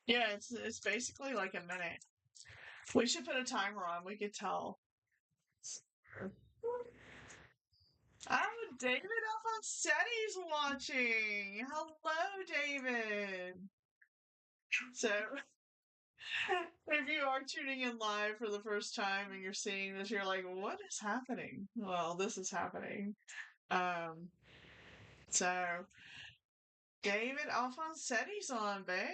Yeah, it's basically like a minute. We should put a timer on. We could tell. Oh, David Alfonsetti's watching. Hello, David. So, if you are tuning in live for the first time and you're seeing this, you're like, what is happening? Well, this is happening. So David Alfonsetti's on, babe.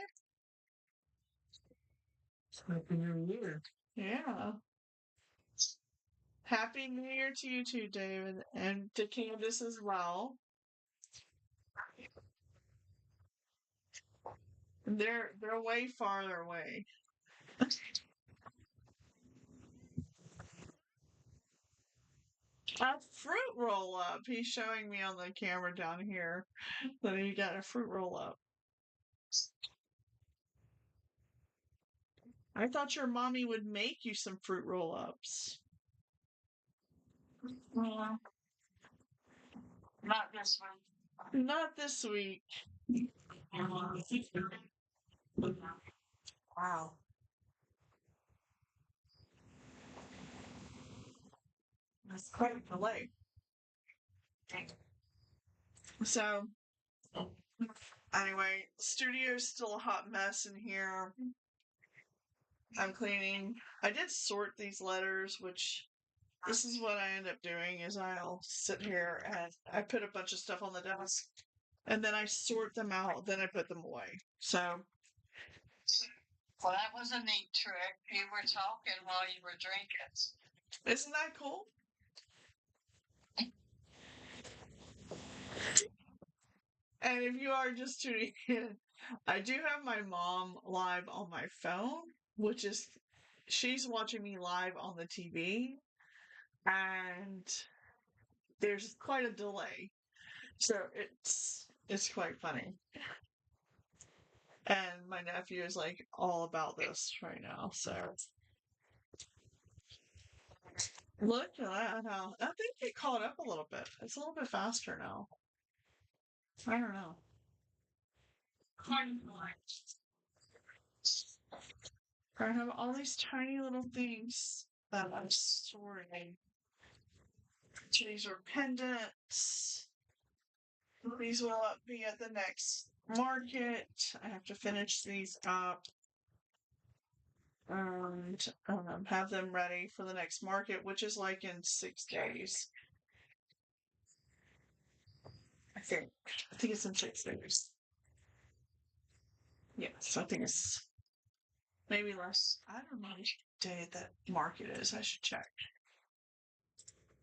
Happy New Year. Yeah. Happy New Year to you too, David, and to Candace as well. They're way farther away. A fruit roll up. He's showing me on the camera down here that he got a fruit roll up. I thought your mommy would make you some fruit roll ups. Not this one. Not this week. Wow. That's quite a delay. So, Anyway, studio's still a hot mess in here. I'm cleaning. I did sort these letters, which this is what I end up doing is I'll sit here and I put a bunch of stuff on the desk and then I sort them out, then I put them away. So Well, that was a neat trick. You were talking while you were drinking. isn't that cool? And if you are just tuning in, I do have my mom live on my phone, which is she's watching me live on the TV, and there's quite a delay. So it's quite funny. And my nephew is like all about this right now, so look at that how I think it caught up a little bit. It's a little bit faster now. I don't know. I have all these tiny little things that I'm sorting. These are pendants. These will be at the next market. I have to finish these up and have them ready for the next market, which is like in 6 days. I think. I think it's in 6 days. Yes, I think it's maybe less. I don't know which day that market is. I should check.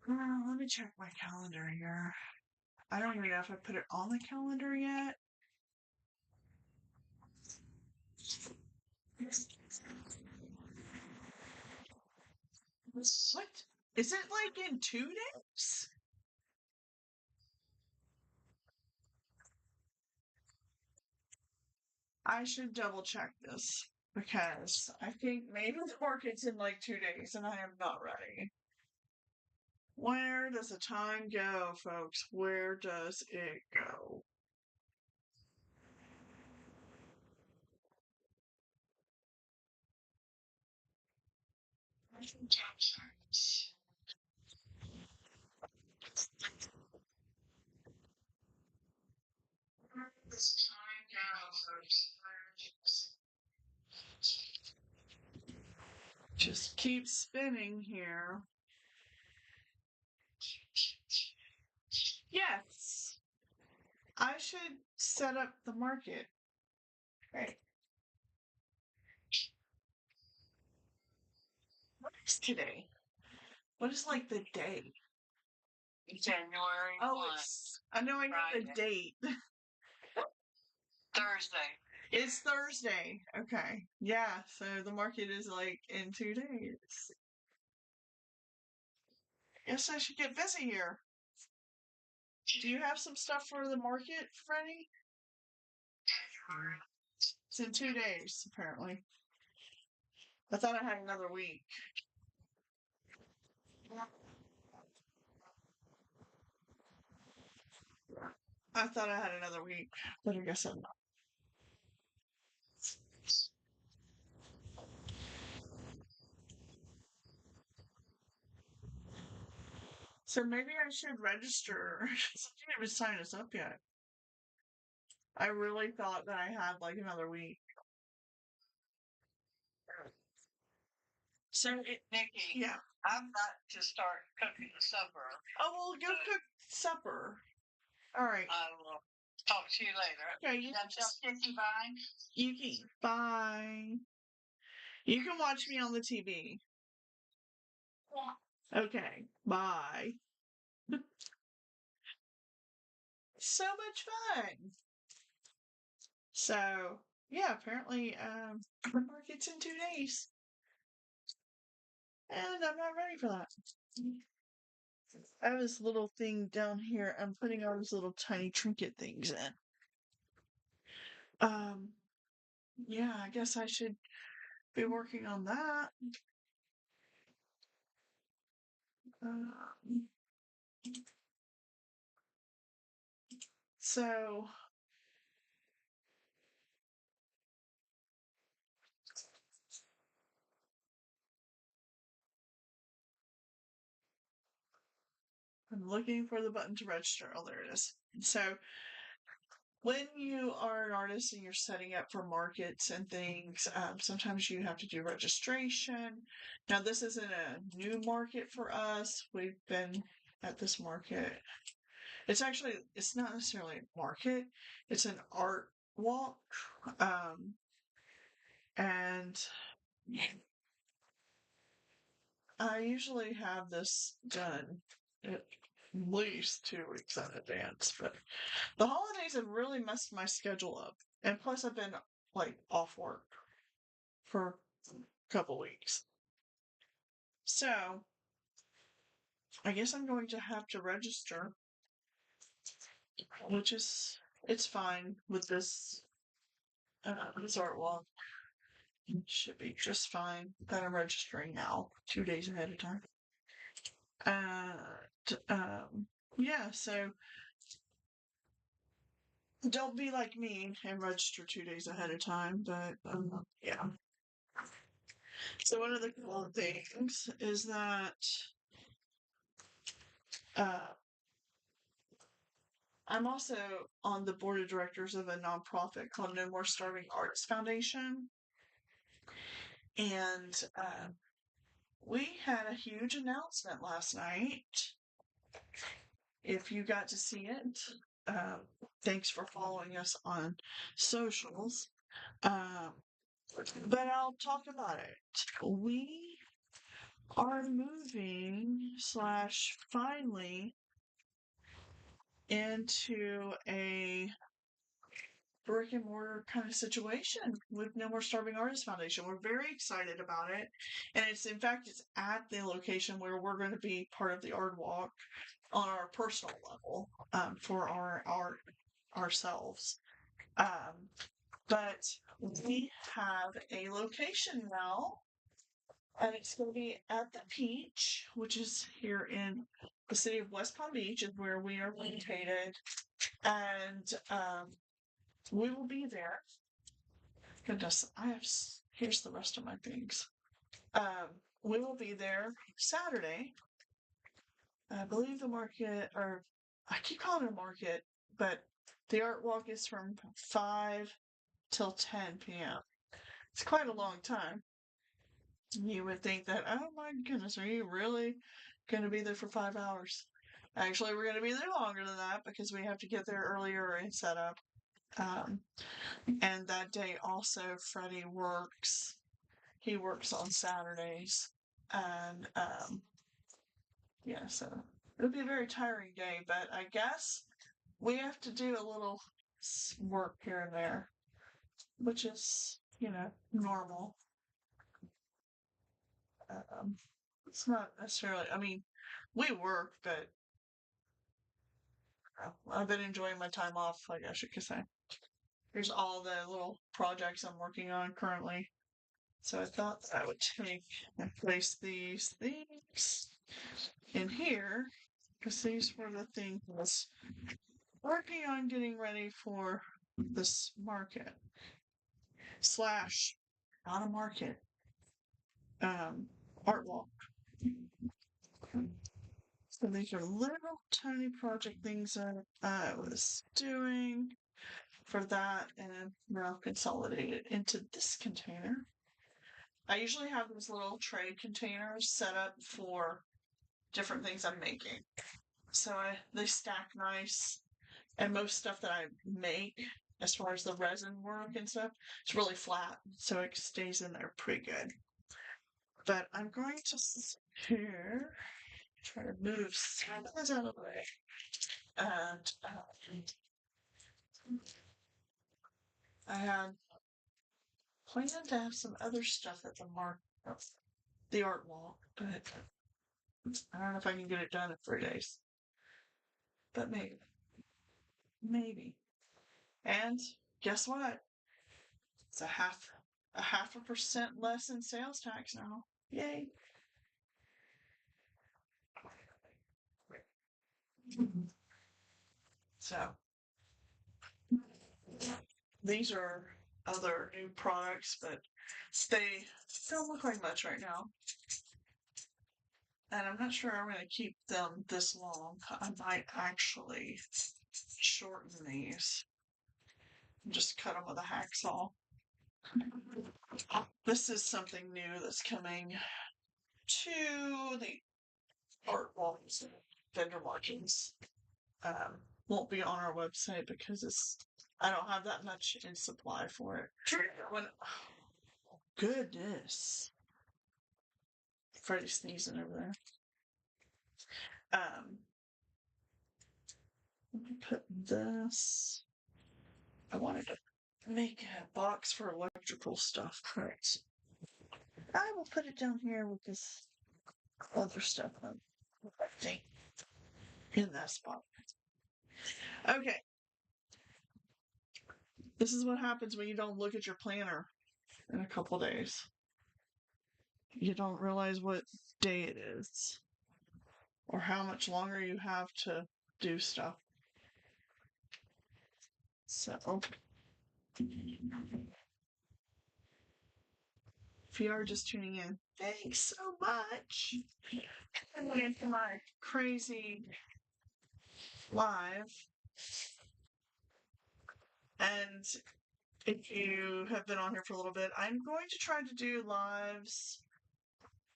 Let me check my calendar here. I don't even know if I put it on the calendar yet. What? Is it like in 2 days? I should double check this because I think maybe the market's in like 2 days and I am not ready. Where does the time go, folks? Where does it go? Where does time go, folks? Just keep spinning here. Yes. I should set up the market. Right. What is today? What is like the day? January Oh, 1, I know the Friday. date. Thursday. It's Thursday. Okay. Yeah, so the market is like in 2 days. Guess I should get busy here. Do you have some stuff for the market, Freddy? It's in 2 days, apparently. I thought I had another week. I thought I had another week, but I guess I'm not. So maybe I should register. I didn't even sign us up yet. I really thought that I had like another week. So Nicki, yeah. I've got to start cooking supper. Oh, well, go cook supper. All right. I will talk to you later. Okay, you That's just Nicki, bye. You can bye. You can watch me on the TV. Okay, bye. So much fun. So yeah, apparently the market's in 2 days. And I'm not ready for that. I have this little thing down here. I'm putting all these little tiny trinket things in. Yeah, I guess I should be working on that. So I'm looking for the button to register. Oh, there it is. So when you are an artist and you're setting up for markets and things, sometimes you have to do registration. Now, this isn't a new market for us. We've been at this market. It's not necessarily a market. It's an art walk. And I usually have this done at least 2 weeks in advance, but the holidays have really messed my schedule up. And plus, I've been like off work for a couple weeks. So, I guess I'm going to have to register, which is, it's fine with this art walk. It should be just fine that I'm registering now, 2 days ahead of time. Yeah, so don't be like me and register 2 days ahead of time, but yeah. So one of the cool things is that I'm also on the board of directors of a nonprofit called No More Starving Arts Foundation. And we had a huge announcement last night. If you got to see it, thanks for following us on socials. But I'll talk about it. We are moving / finally into a brick and mortar kind of situation with No More Starving Artists Foundation. We're very excited about it. And it's at the location where we're going to be part of the art walk on our personal level, for our art ourselves. But we have a location now, and it's going to be at the Peach, which is here in the city of West Palm Beach, is where we are located. And we will be there. Goodness, here's the rest of my things. We will be there Saturday. I believe the market, or I keep calling it a market, but the art walk is from 5 till 10 p.m. It's quite a long time. You would think that, oh my goodness, are you really going to be there for 5 hours? Actually, we're going to be there longer than that because we have to get there earlier and set up. And that day also, Freddy works. He works on Saturdays. And, yeah, so it'll be a very tiring day, but I guess we have to do a little work here and there, which is, normal. It's not necessarily, I mean, we work, but I've been enjoying my time off, I guess you could say. Here's all the little projects I'm working on currently. So I thought that I would take and place these things in here, because these were the things I was working on getting ready for this market. / not a market. Art walk. So these are little tiny project things that I was doing for that, and now consolidated into this container. I usually have these little tray containers set up for different things I'm making. So they stack nice, and most stuff that I make, as far as the resin work and stuff, it's really flat, so it stays in there pretty good. But I'm going to here try to move some of this out of the way. And I had planned to have some other stuff at the art walk, but I don't know if I can get it done in 3 days. But maybe. Maybe. And guess what? It's a half a percent less in sales tax now. Yay. So these are other new products, but they don't look like much right now. And I'm not sure I'm going to keep them this long. I might actually shorten these. Just cut them with a hacksaw. This is something new that's coming to the art walls vendor markings. Won't be on our website because I don't have that much in supply for it. Goodness. Freddy sneezing over there. Let me put this. I wanted to make a box for electrical stuff. Correct. I will put it down here with this other stuff I think in that spot. Okay. This is what happens when you don't look at your planner in a couple days. You don't realize what day it is or how much longer you have to do stuff. So, if you are just tuning in, thanks so much. Coming into my crazy live. And if you have been on here for a little bit, I'm going to try to do lives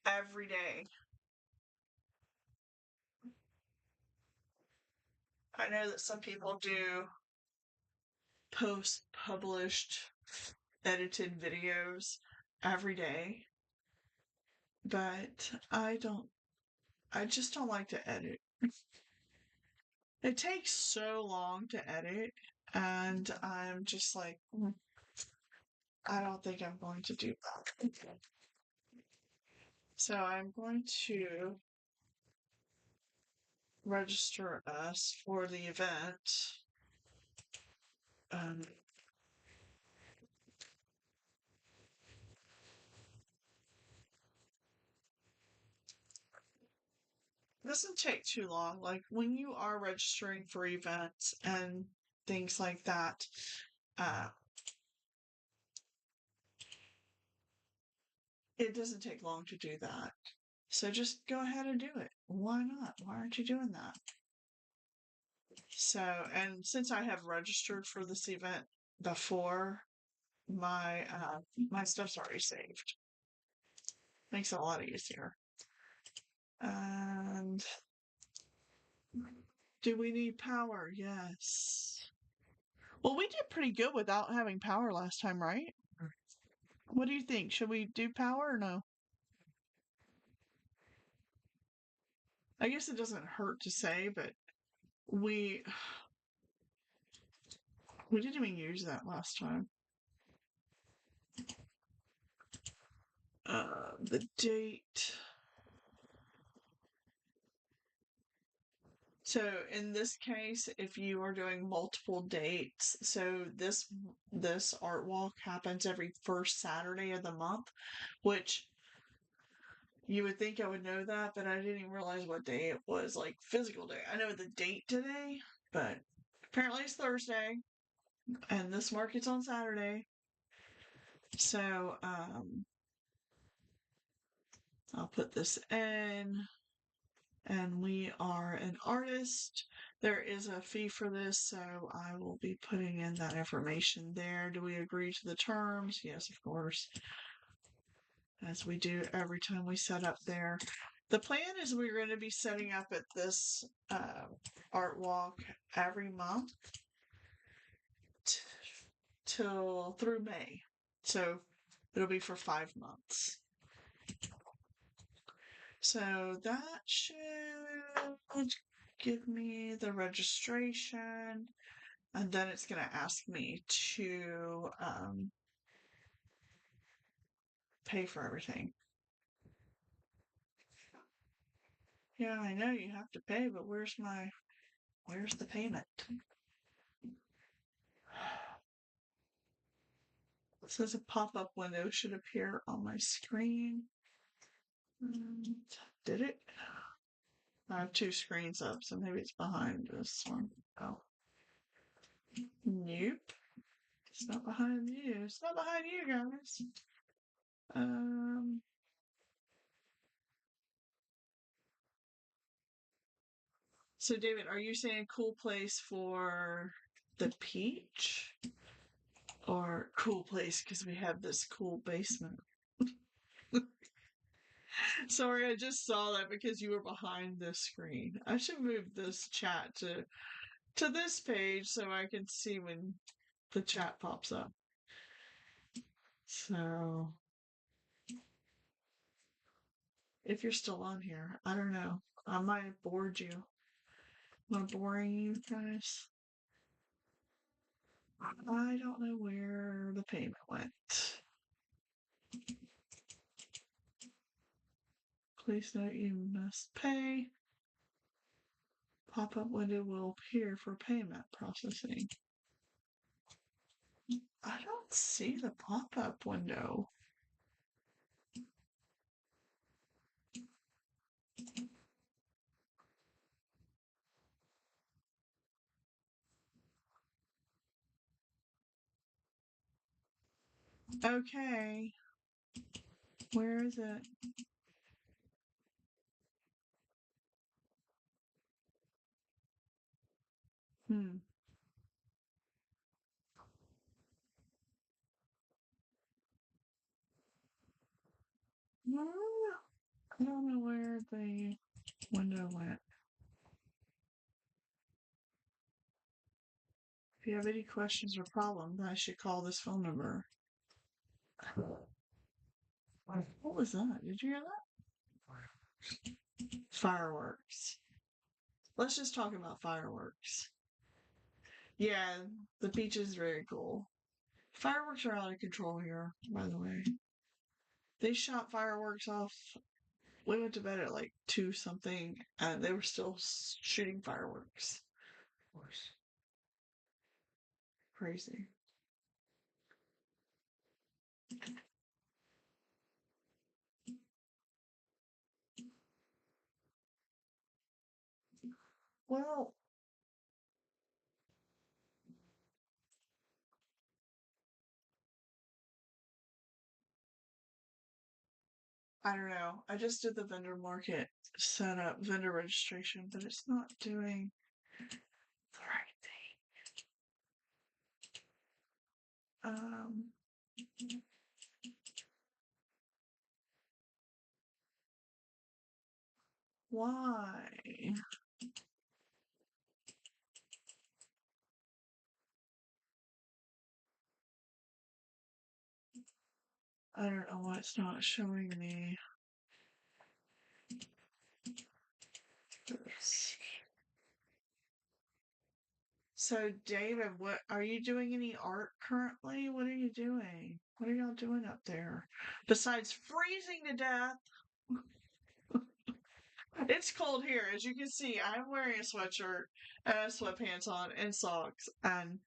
every day. I know that some people do post-published edited videos every day, but I just don't like to edit. It takes so long to edit, and I'm just like, I don't think I'm going to do that. So I'm going to register us for the event. It doesn't take too long. Like when you are registering for events and things like that, it doesn't take long to do that. So just go ahead and do it. Why not? Why aren't you doing that? So, and since I have registered for this event before, my my stuff's already saved. Makes it a lot easier. And do we need power? Yes. Well, we did pretty good without having power last time, right? What do you think? Should we do power or no? I guess it doesn't hurt to say, but we didn't even use that last time. The date. So in this case, if you are doing multiple dates, so this art walk happens every first Saturday of the month, which you would think I would know that, but I didn't even realize what day it was, like physical day. I know the date today, but apparently it's Thursday, and this market's on Saturday. So, I'll put this in, and we are an artist. There is a fee for this, so I will be putting in that information there. Do we agree to the terms? Yes, of course. As we do every time we set up there. The plan is we're going to be setting up at this art walk every month till through May. So it'll be for 5 months. So that should give me the registration, and then it's going to ask me to pay for everything. Yeah, I know you have to pay, but where's the payment? It says a pop-up window should appear on my screen. Did it? I have 2 screens up, so maybe it's behind this one. Oh. Nope. It's not behind you. It's not behind you, guys. So David, are you saying cool place for the peach? or cool place because we have this cool basement. Sorry, I just saw that because you were behind this screen. I should move this chat to this page so I can see when the chat pops up. So, if you're still on here, I don't know. I might have bored you. Am I boring you guys? I don't know where the payment went. Please note you must pay. Pop-up window will appear for payment processing. I don't see the pop-up window. Okay. Where is it? Hmm. I don't know where the window went. If you have any questions or problems, I should call this phone number. What was that? Did you hear that? Fireworks. Let's just talk about fireworks. Yeah, the beach is very cool. Fireworks are out of control here, by the way. They shot fireworks off. We went to bed at like 2 something, and they were still shooting fireworks. Of course. Crazy. Well, I don't know. I just did the vendor market setup, vendor registration, but it's not doing the right thing. Why? I don't know why it's not showing me this. So, David, what are you doing any art currently? What are you doing? What are y'all doing up there? Besides freezing to death. It's cold here, as you can see. I'm wearing a sweatshirt and sweatpants on and socks, and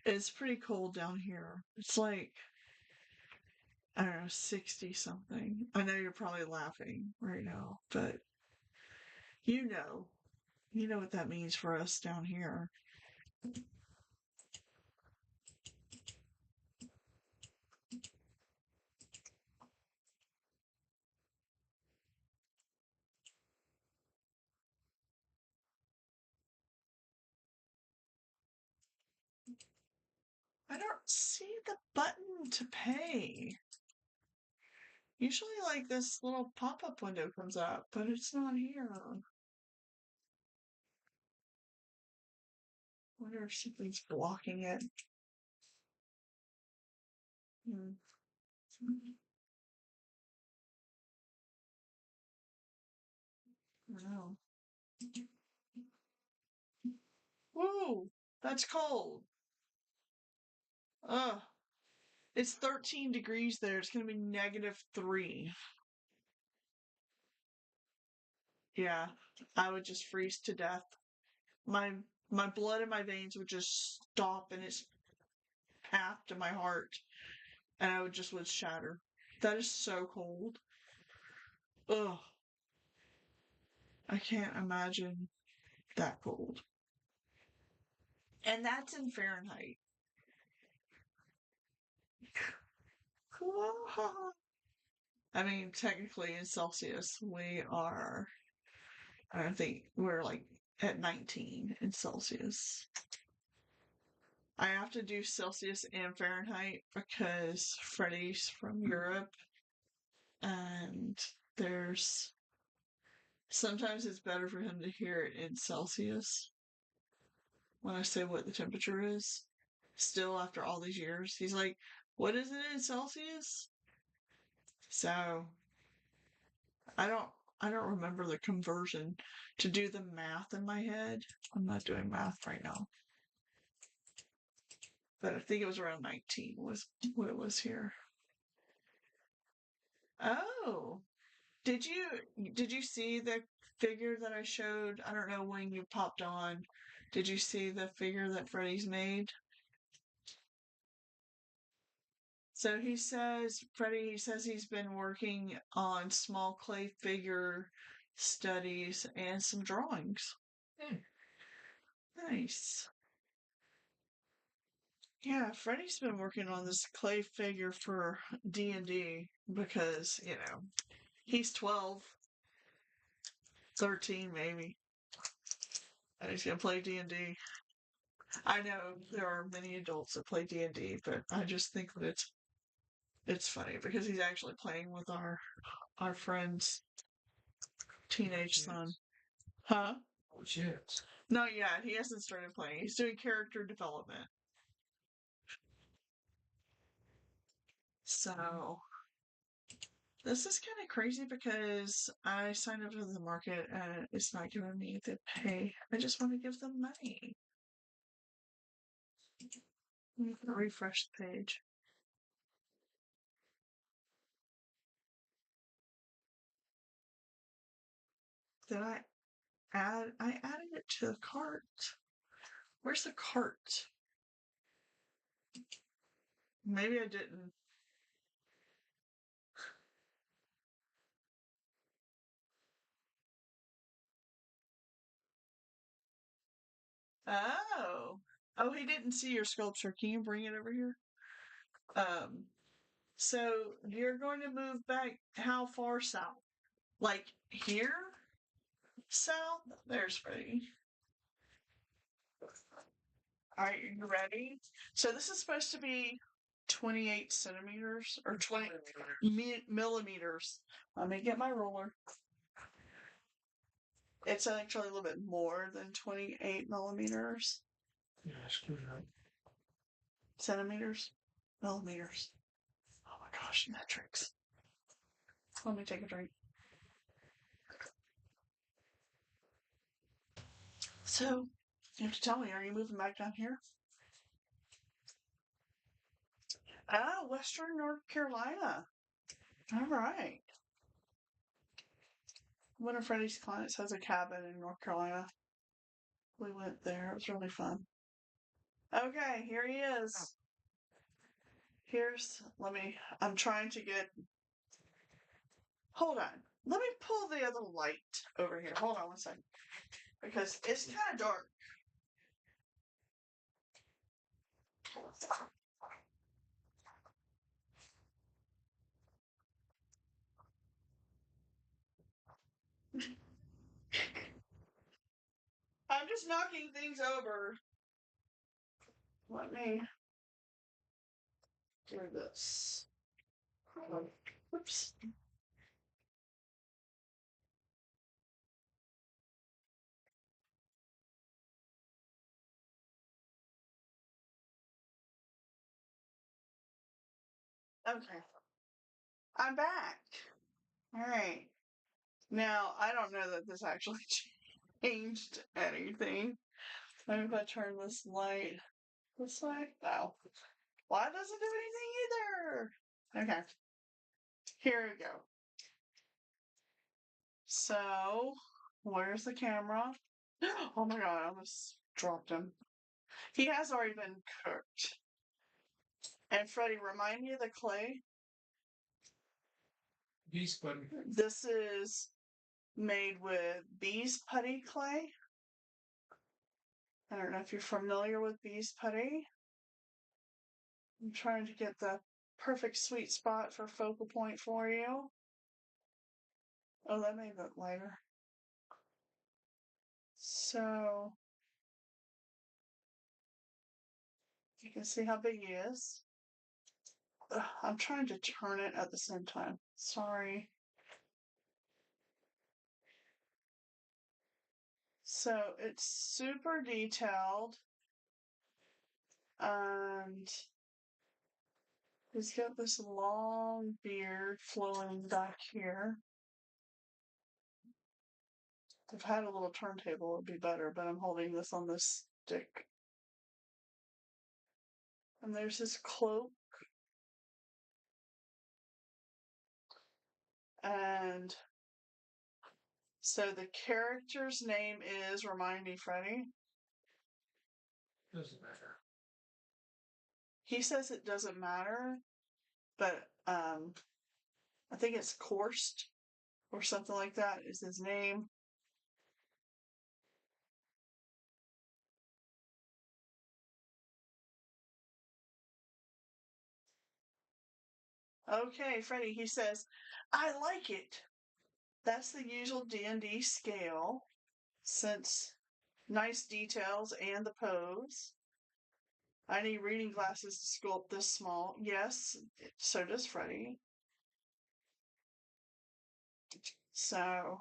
it's pretty cold down here. It's like, I don't know, 60 something. I know you're probably laughing right now, but you know. You know what that means for us down here. I don't see the button to pay. Usually, like, this little pop-up window comes up, but it's not here. Wonder if something's blocking it. Hmm. I don't know. Woo! That's cold. Ugh. It's 13 degrees there. It's gonna be -3. Yeah, I would just freeze to death. My my blood in my veins would just stop in its path to my heart, and I would shatter. That is so cold. Ugh. I can't imagine that cold. And that's in Fahrenheit. I mean, technically in Celsius, we are, I think we're like at 19 in Celsius. I have to do Celsius and Fahrenheit because Freddy's from Europe, and there's sometimes it's better for him to hear it in Celsius when I say what the temperature is. Still, after all these years, he's like, "What is it in Celsius?" So I don't I don't remember the conversion to do the math in my head. I'm not doing math right now. But I think it was around 19 was what it was here. Oh, did you see the figure that I showed? I don't know when you popped on. Did you see the figure that Freddy's made? So Freddy, he says he's been working on small clay figure studies and some drawings. Hmm. Nice. Yeah, Freddy's been working on this clay figure for D&D because, he's 12, 13 maybe, and he's gonna play D&D. I know there are many adults that play D&D, but I just think that it's funny because he's actually playing with our friend's teenage son. Huh? Oh, shit. Not yet. He hasn't started playing. He's doing character development. So this is kind of crazy because I signed up for the market and it's not giving me the pay. I just want to give them money. Refresh the page. Did I add? I added it to the cart. Where's the cart? Maybe I didn't. Oh. Oh, he didn't see your sculpture. Can you bring it over here? Um, so you're going to move back how far south? Like here? South? There's Freddy. Are you ready? So this is supposed to be 28 centimeters or 20 millimeters. Let me get my ruler. It's actually a little bit more than 28 millimeters. Yeah, I screwed up. Centimeters? Millimeters. Oh my gosh, metrics. Let me take a drink. So, you have to tell me, are you moving back down here? Ah, Western North Carolina. All right. One of Freddie's clients has a cabin in North Carolina. We went there. It was really fun. Okay, here he is. I'm trying to get, hold on. Let me pull the other light over here. Hold on one second. Because it's kind of dark. I'm just knocking things over. Let me do this. Oops. Okay. I'm back. All right. Now, I don't know that this actually changed anything. Maybe if I turn this light this way? No. Well, that doesn't do anything either. Okay. Here we go. So, where's the camera? Oh my god, I almost dropped him. He has already been cooked. And Freddy, remind me of the clay. Beast buddy. This is made with bees putty clay. I don't know if you're familiar with bees putty. I'm trying to get the perfect sweet spot for focal point for you. Oh, that made it lighter. So, You can see how big he is. Ugh, I'm trying to turn it at the same time. Sorry. So it's super detailed, and he's got this long beard flowing back here. If I had a little turntable, it would be better, but I'm holding this on this stick. And there's his cloak. And so the character's name is, remind me, Freddy. Doesn't matter. He says it doesn't matter, but I think it's Korst or something like that is his name. Okay, Freddy, he says, I like it. That's the usual D&D scale, since nice details and the pose. I need reading glasses to sculpt this small. Yes, so does Freddy. So,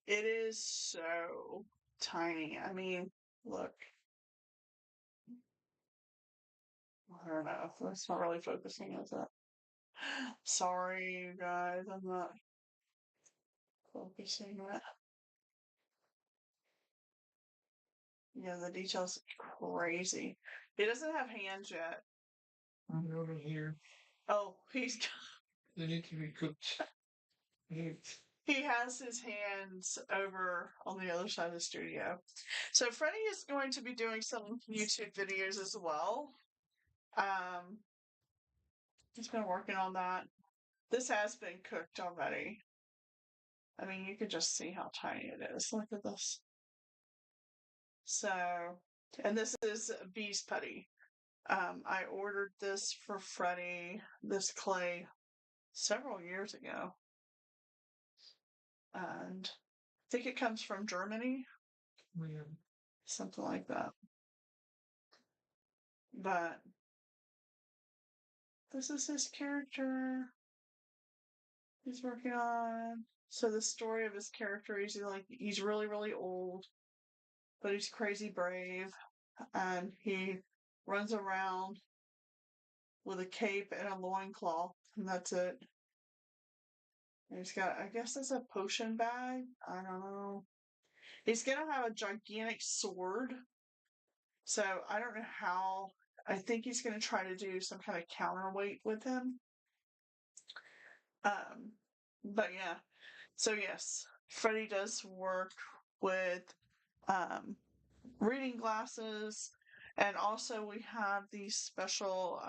it is so tiny. I mean, look. I don't know. That's not really focusing, is it? Sorry, you guys. I'm not focusing that. Yeah, the details are crazy. He doesn't have hands yet. I'm over here. Oh, They need to be cooked. he has his hands over on the other side of the studio. So Freddie is going to be doing some YouTube videos as well. He's been working on that. This has been cooked already. I mean, you can just see how tiny it is. Look at this. So, and this is Bee's Putty. I ordered this for Freddie, this clay, several years ago. And I think it comes from Germany. Weird. Something like that. But this is his character he's working on. So the story of his character is he's really, really old, but he's crazy brave, and he runs around with a cape and a loincloth, and that's it. And he's got, I guess that's a potion bag. I don't know. He's gonna have a gigantic sword. So I don't know how. I think he's gonna try to do some kind of counterweight with him. Um, but yeah. So yes, Freddie does work with reading glasses, and also we have these special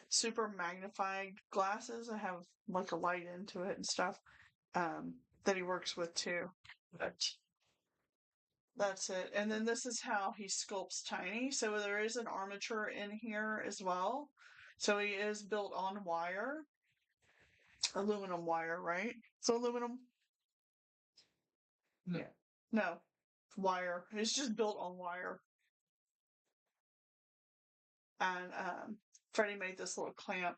super magnified glasses that have like a light into it and stuff that he works with too. But that's it. And then this is how he sculpts Tiny. So there is an armature in here as well. So he is built on wire. Aluminum wire, right? So aluminum? No. Yeah. No. Wire. It's just built on wire. And Freddie made this little clamp.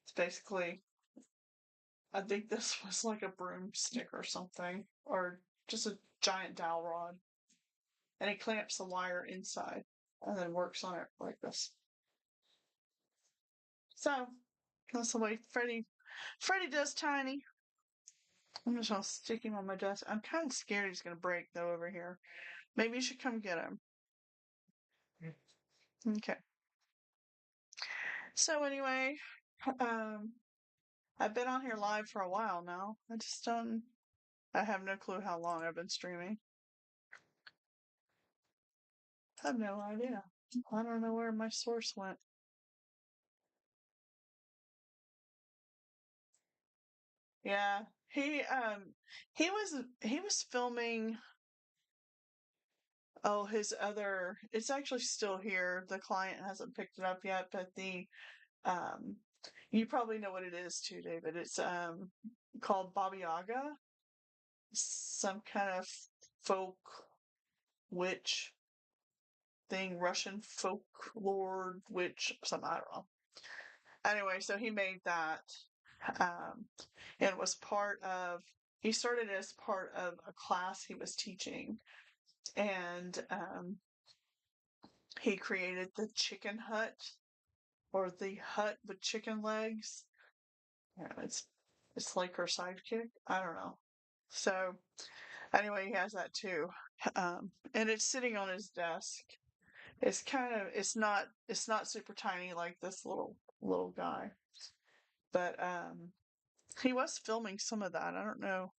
It's basically, I think this was like a broomstick or something, or just a giant dowel rod. And he clamps the wire inside and then works on it like this. So that's the way Freddie does Tiny. I'm just gonna stick him on my desk. I'm kind of scared he's gonna break though over here. Maybe you should come get him. Okay. So anyway, um, I've been on here live for a while now. I have no clue how long I've been streaming. I have no idea. I don't know where my source went. Yeah, he was filming. Oh, his other. It's actually still here. The client hasn't picked it up yet, but um, you probably know what it is too, David. It's called Baba Yaga, some kind of folk witch. thing, Russian folklore witch, something, I don't know. Anyway, so he made that, and was part of, he started as part of a class he was teaching, and he created the chicken hut, or the hut with chicken legs. Yeah, it's like her sidekick. I don't know. So anyway, he has that too, and it's sitting on his desk. It's kind of it's not super tiny like this little guy, but he was filming some of that. I don't know.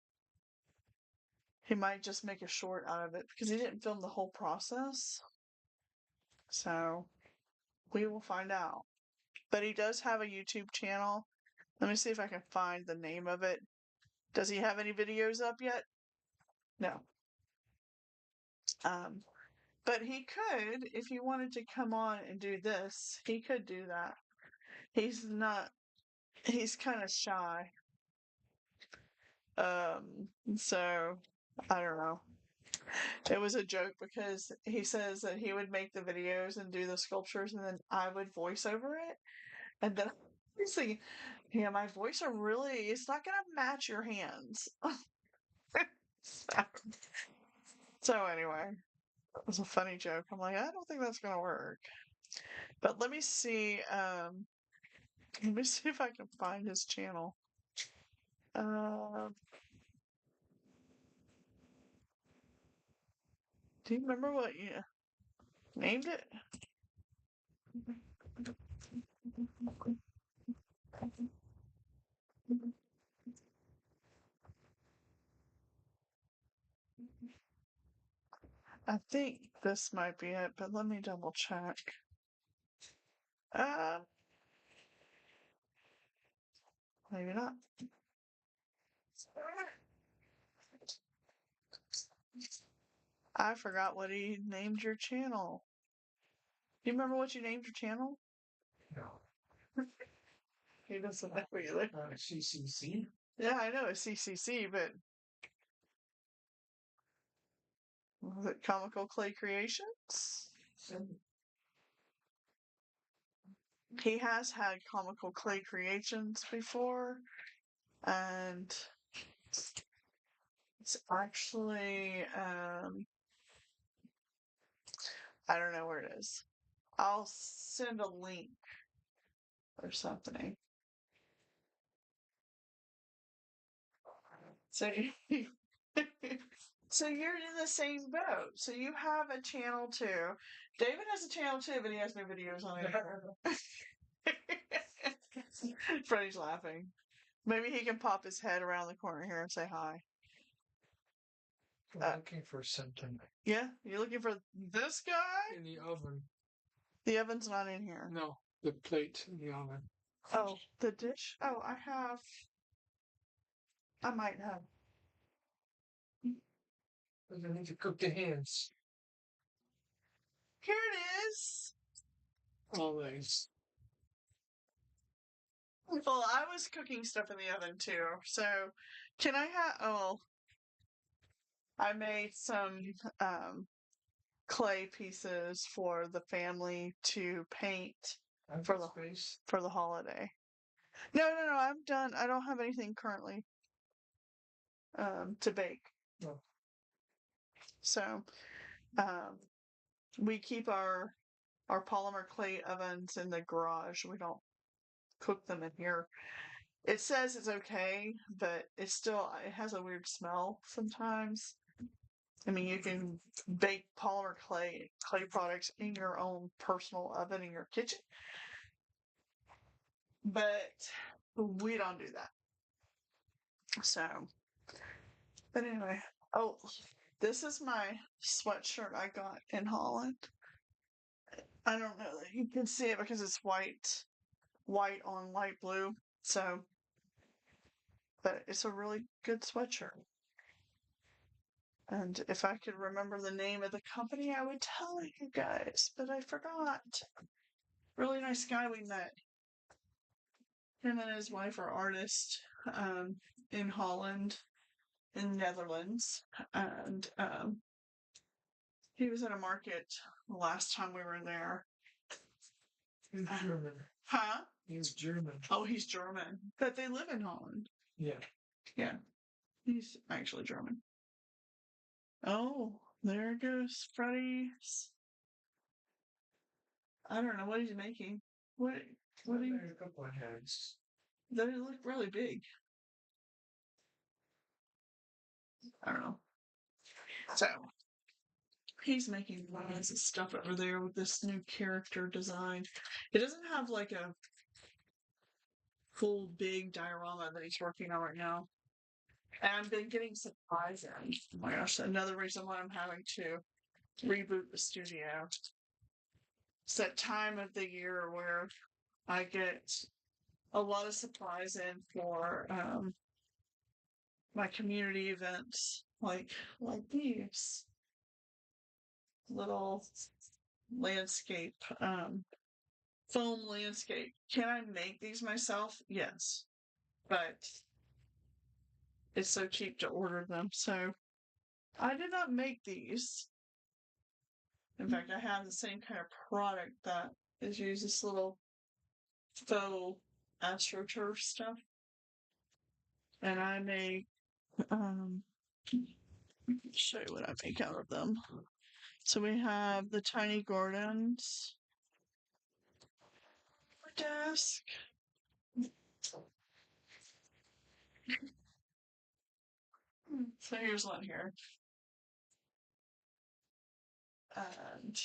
He might just make a short out of it because he didn't film the whole process. So we will find out. But he does have a YouTube channel. Let me see if I can find the name of it. Does he have any videos up yet? No. But he could, if he wanted to come on and do this, he could do that. He's not, he's kind of shy. So I don't know. It was a joke because he says that he would make the videos and do the sculptures, and then I would voice over it. And then I was thinking, yeah, my voice are really, it's not gonna match your hands. so, so anyway, it was a funny joke. I'm like, I don't think that's gonna work. But let me see. Let me see if I can find his channel. Do you remember what you named it? I think this might be it, but let me double check. Uh, Maybe not. I forgot what he named your channel. Do you remember what you named your channel? No. He doesn't know either. CCC? Yeah, I know it's CCC, but was it Comical Clay Creations? He has had Comical Clay Creations before, and it's actually, I don't know where it is. I'll send a link or something. So, so you're in the same boat. So you have a channel too. David has a channel too, but he has no videos on it. Freddy's laughing. Maybe he can pop his head around the corner here and say hi. I'm looking for something. Yeah, you're looking for this guy? In the oven. The oven's not in here. No, the plate in the oven. Oh, the dish? Oh, I might have. I need to cook the hands. Here it is. Always. Well, I was cooking stuff in the oven too. So, can I have? Oh, I made some clay pieces for the family to paint for the space. for the holiday. No, I'm done. I don't have anything currently to bake. No. So, we keep our polymer clay ovens in the garage. We don't cook them in here. It says it's okay, but it has a weird smell sometimes. I mean, you can bake polymer clay products in your own personal oven in your kitchen, but we don't do that. So, but anyway, oh, this is my sweatshirt I got in Holland. I don't know that you can see it because it's white on light blue. So, but it's a really good sweatshirt. And if I could remember the name of the company, I would tell you guys, but I forgot. Really nice guy we met. Him and his wife are artists in Holland, in Netherlands. And he was at a market the last time we were there. He's German. Huh? He's German. Oh, he's German. But they live in Holland. Yeah. Yeah. He's actually German. Oh, there goes Freddy. I don't know what he's making. What do you... A couple of heads. They look really big. I don't know. So, he's making lots of stuff over there with this new character design. It doesn't have like a full big diorama that he's working on right now. And I've been getting supplies in. Oh my gosh, another reason why I'm having to reboot the studio. It's that time of the year where I get a lot of supplies in for my community events, like these little landscape, foam landscape. Can I make these myself? Yes, but it's so cheap to order them. So I did not make these. In fact, I have the same kind of product that is used, this little faux astroturf stuff. And I make, show you what I make out of them. So we have the tiny gardens, desk. So here's one here. And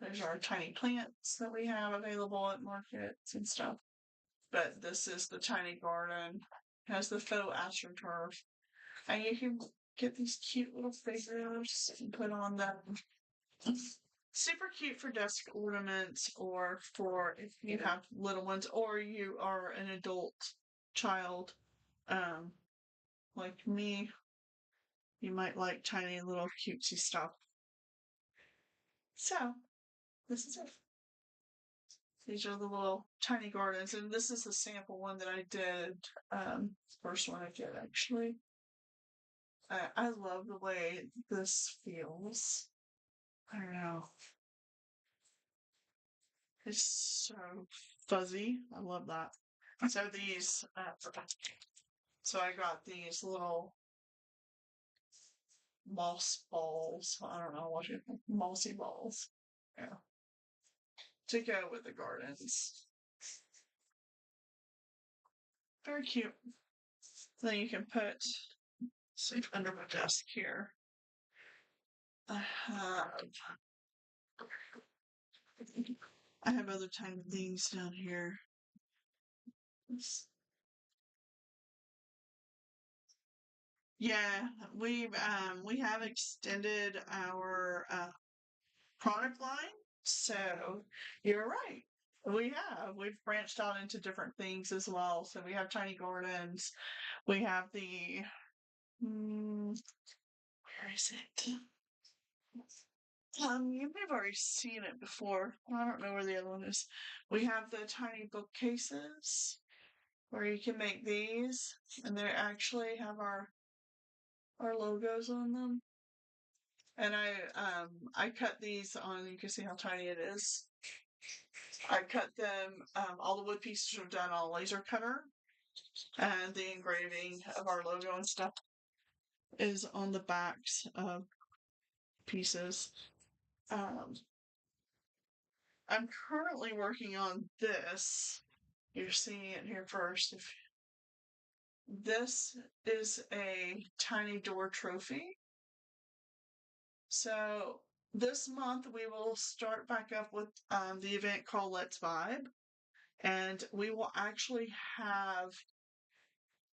there's our tiny plants that we have available at markets and stuff. But this is the tiny garden. It has the faux astroturf. And you can get these cute little figures and put on them. Super cute for desk ornaments, or for if you have little ones, or you are an adult child, like me. You might like tiny little cutesy stuff. So, this is it. These are the little tiny gardens, and this is the sample one that I did. First one I did, actually. I love the way this feels. I don't know. It's so fuzzy. I love that. So these, so I got these little moss balls. I don't know what you think. Mossy balls. Yeah. To go with the gardens. Very cute. Then you can put, see, under my desk here. I have other tiny things down here. Yeah, we have extended our product line. So you're right. We've branched out into different things as well. So we have tiny gardens. We have the where is it? You may have already seen it before. I don't know where the other one is. We have the tiny bookcases where you can make these, and they actually have our logos on them. And I cut these on. You can see how tiny it is. I cut them. All the wood pieces are done on a laser cutter, and the engraving of our logo and stuff is on the backs of pieces. I'm currently working on this. You're seeing it here first. This is a tiny door trophy. So this month we will start back up with the event called Let's Vibe, and we will actually have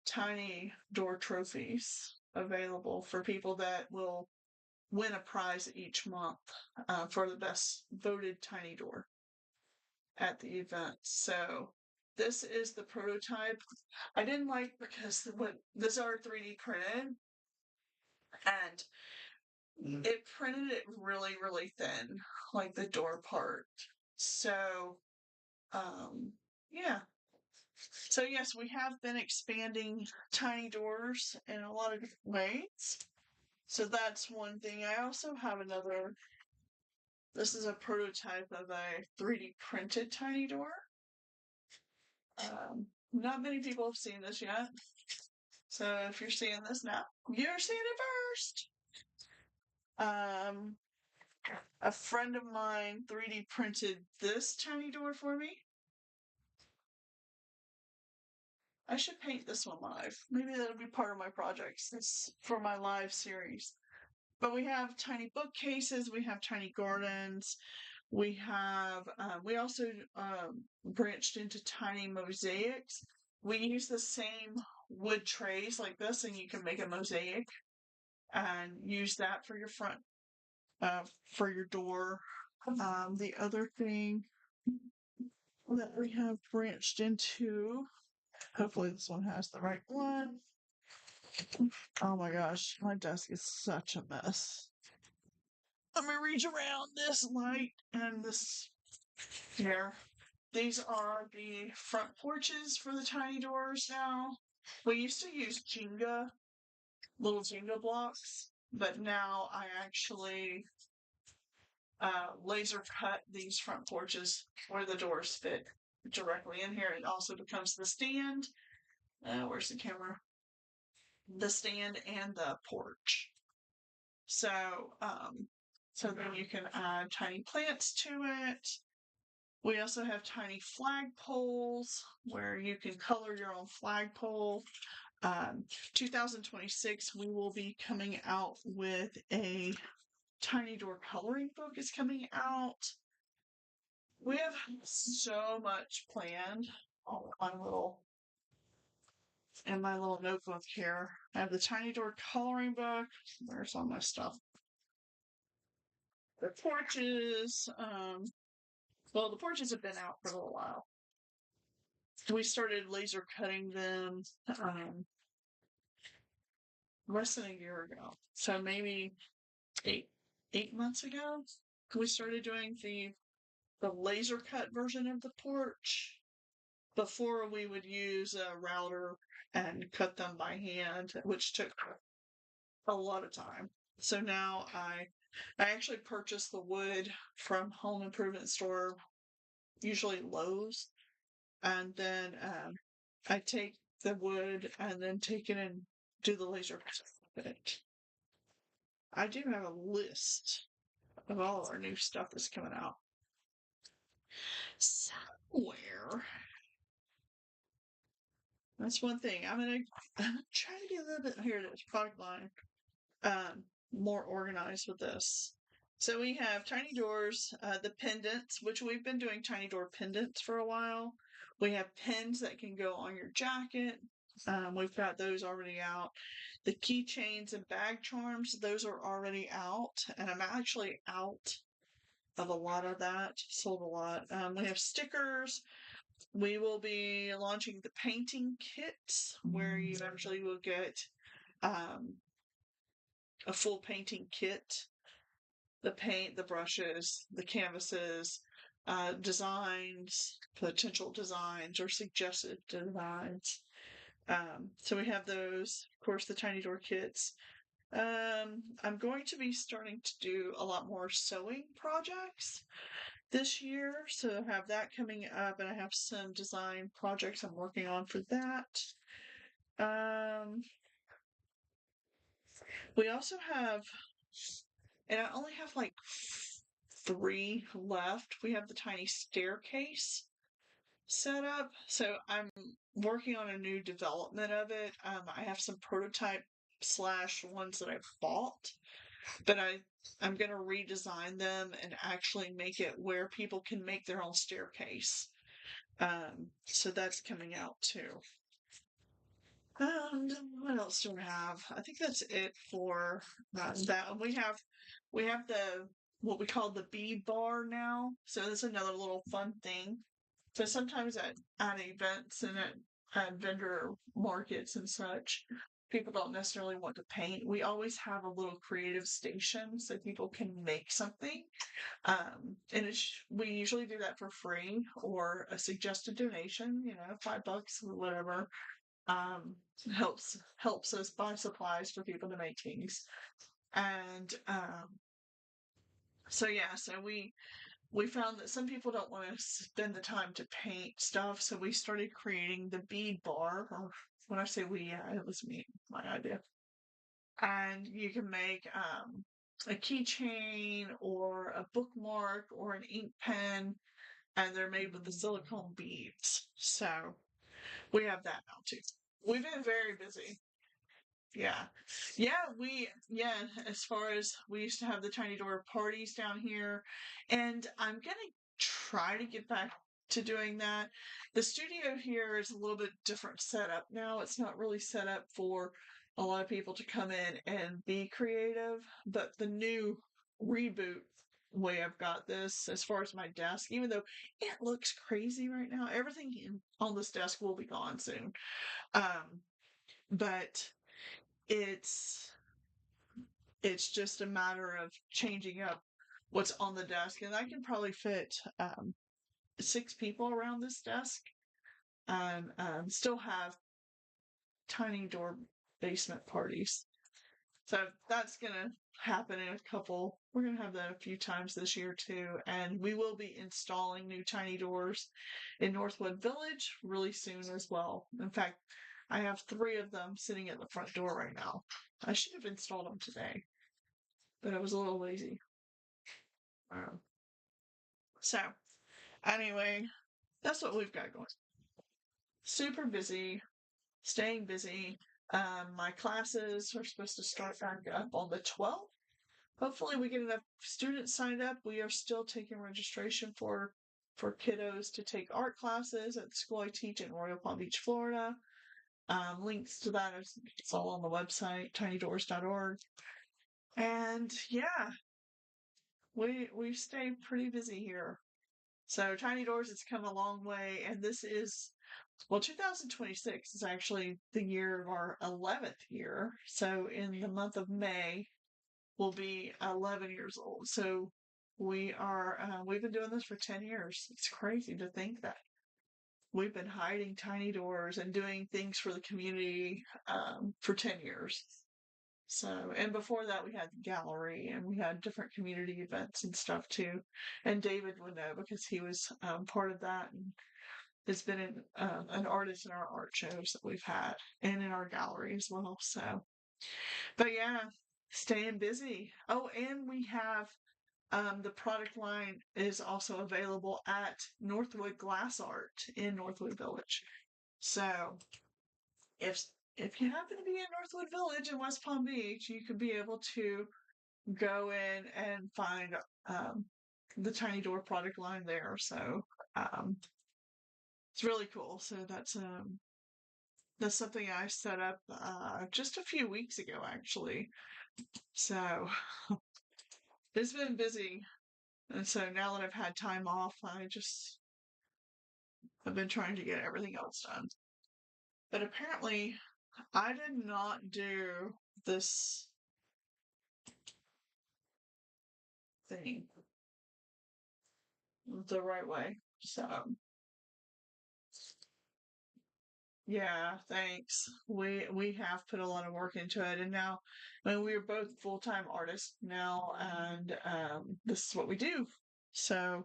tiny door trophies available for people that will win a prize each month for the best voted tiny door at the event. So this is the prototype. I didn't like because these are 3D printed, and it printed it really, really thin, like the door part. So, yeah. So yes, we have been expanding tiny doors in a lot of different ways. So that's one thing. I also have another This is a prototype of a 3D printed tiny door. Not many people have seen this yet. So if you're seeing this now, you're seeing it first. A friend of mine 3D printed this tiny door for me. I should paint this one live. Maybe that'll be part of my projects. It's for my live series. But we have tiny bookcases, we have tiny gardens, we also branched into tiny mosaics. We use the same wood trays like this, and you can make a mosaic and use that for your front, for your door. The other thing that we have branched into, hopefully this one has the right one. Oh my gosh, my desk is such a mess. Let me reach around this light and this here. These are the front porches for the tiny doors now. We used to use little Jenga blocks, but now I actually laser cut these front porches where the doors fit directly in here. It also becomes the stand. Where's the camera? The stand and the porch. So then you can add tiny plants to it. We also have tiny flagpoles where you can color your own flagpole. 2026, we will be coming out with a tiny door coloring book is coming out. We have so much planned. In my little notebook here, I have the tiny door coloring book. Where's all my stuff? The porches. Well, the porches have been out for a little while. We started laser cutting them less than a year ago. So maybe eight months ago, we started doing the laser cut version of the porch. Before we would use a router and cut them by hand, which took a lot of time. So now I actually purchase the wood from home improvement store, usually Lowe's, and then I take the wood and then take it and do the laser cut. I do have a list of all of our new stuff that's coming out somewhere. That's one thing. I'm gonna try to get a little bit here. This product line, more organized with this. So we have tiny doors, the pendants, which we've been doing tiny door pendants for a while. We have pins that can go on your jacket. We've got those already out. The keychains and bag charms, those are already out, and I'm actually out of a lot of that. Sold a lot. We have stickers. We will be launching the painting kits, where you actually will get a full painting kit. The paint, the brushes, the canvases, designs, potential designs, or suggested designs. So we have those. Of course, the tiny door kits. I'm going to be starting to do a lot more sewing projects this year, so I have that coming up, and I have some design projects I'm working on for that. We also have, and I only have like 3 left. We have the tiny staircase set up, so I'm working on a new development of it. I have some prototype / ones that I've bought, but I'm going to redesign them and actually make it where people can make their own staircase. So that's coming out too. And what else do we have? I think that's it for that. We have what we call the bead bar now. So that's another little fun thing. So sometimes at events and at vendor markets and such, people don't necessarily want to paint. We always have a little creative station so people can make something. And we usually do that for free or a suggested donation, $5 or whatever. Helps us buy supplies for people to make things. And So yeah, so we found that some people don't want to spend the time to paint stuff, so we started creating the bead bar. Or when I say we, yeah, it was me, my idea. And you can make a keychain or a bookmark or an ink pen, and they're made with the silicone beads. So we have that now too. We've been very busy. Yeah. Yeah, as far as we used to have the tiny door parties down here, and I'm gonna try to get back to doing that. The studio here is a little bit different setup now. It's not really set up for a lot of people to come in and be creative, but the new reboot way I've got this as far as my desk, even though it looks crazy right now, everything on this desk will be gone soon. Um, but it's it's just a matter of changing up what's on the desk, and I can probably fit 6 people around this desk, and still have tiny door basement parties. So that's gonna happen in a couple. We're gonna have that a few times this year too, and we will be installing new tiny doors in Northwood Village really soon as well. In fact, I have 3 of them sitting at the front door right now. I should have installed them today, but I was a little lazy. Um, so, anyway, that's what we've got going. Super busy, staying busy. My classes are supposed to start back up on the 12th. Hopefully, we get enough students signed up. We are still taking registration for kiddos to take art classes at the school I teach in Royal Palm Beach, Florida. Links to that is it's all on the website tinydoors.org. And yeah, we stay pretty busy here. So Tiny Doors has come a long way, and this is, well, 2026 is actually the year of our 11th year. So in the month of May, we'll be 11 years old. So we've been doing this for 10 years. It's crazy to think that we've been hiding Tiny Doors and doing things for the community for 10 years. So, and before that, we had the gallery and we had different community events and stuff too. And David would know because he was part of that and has been an artist in our art shows that we've had and in our gallery as well. So, but yeah, staying busy. Oh, and we have the product line is also available at Northwood Glass Art in Northwood Village. So, if if you happen to be in Northwood Village in West Palm Beach, you could be able to go in and find um, the Tiny Door product line there. So um, it's really cool. So that's something I set up just a few weeks ago, actually. So it's been busy, and so now that I've had time off, I've been trying to get everything else done. But apparently, I did not do this thing the right way. So yeah, thanks. We have put a lot of work into it, and now, I mean, we're both full-time artists now, and this is what we do. So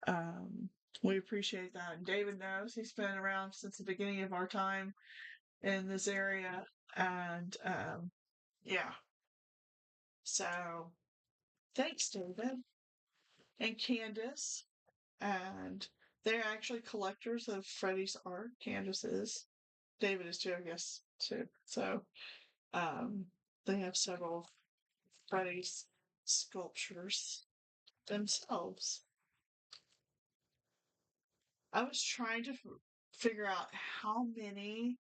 um, we appreciate that. And David knows he's been around since the beginning of our time in this area, and yeah. So thanks, David and Candace, and they're actually collectors of Freddy's art. Candace is. David is too, I guess, too. So Um, they have several Freddy's sculptures themselves. I was trying to figure out how many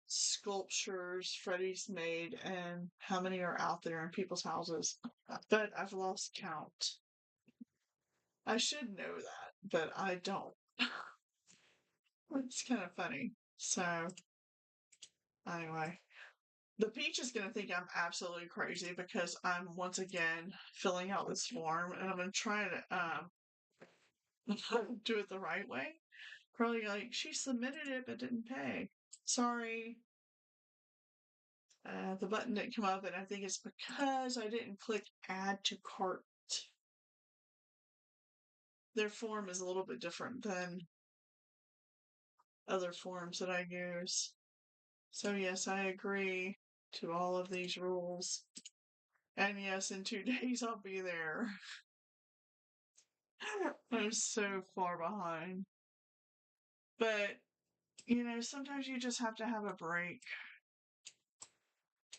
sculptures Freddy's made and how many are out there in people's houses, but I've lost count. I should know that, but I don't. It's kind of funny. So, anyway. The Peach is going to think I'm absolutely crazy because I'm once again filling out this form and I'm going to try to do it the right way. Probably like, she submitted it but didn't pay. Sorry. The button didn't come up, and I think it's because I didn't click add to cart. Their form is a little bit different than other forms that I use. So yes, I agree to all of these rules. And yes, in 2 days I'll be there. I'm so far behind. But, sometimes you just have to have a break.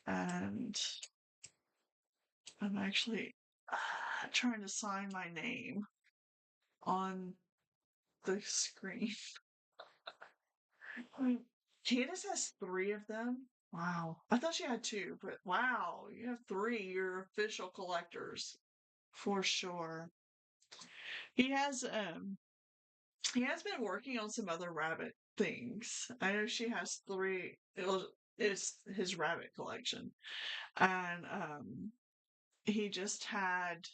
And I'm actually trying to sign my name on the screen. Candace has 3 of them. Wow. I thought she had 2, but wow, you have 3. You're official collectors. For sure. He has been working on some other rabbit things. I know she has 3. It's his rabbit collection. And he just had,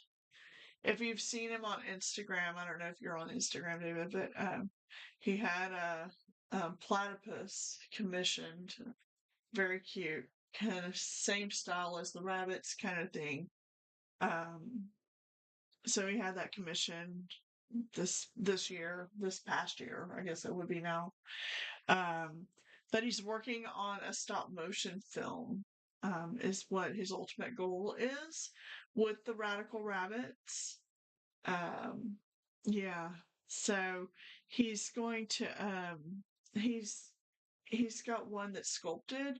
if you've seen him on Instagram, I don't know if you're on Instagram, David, but he had a platypus commissioned, very cute, kind of same style as the rabbits kind of thing. So he had that commissioned this past year, I guess it would be now. Um, but he's working on a stop motion film, is what his ultimate goal is with the Radical Rabbits. Um, yeah. So he's going to he's he's got one that's sculpted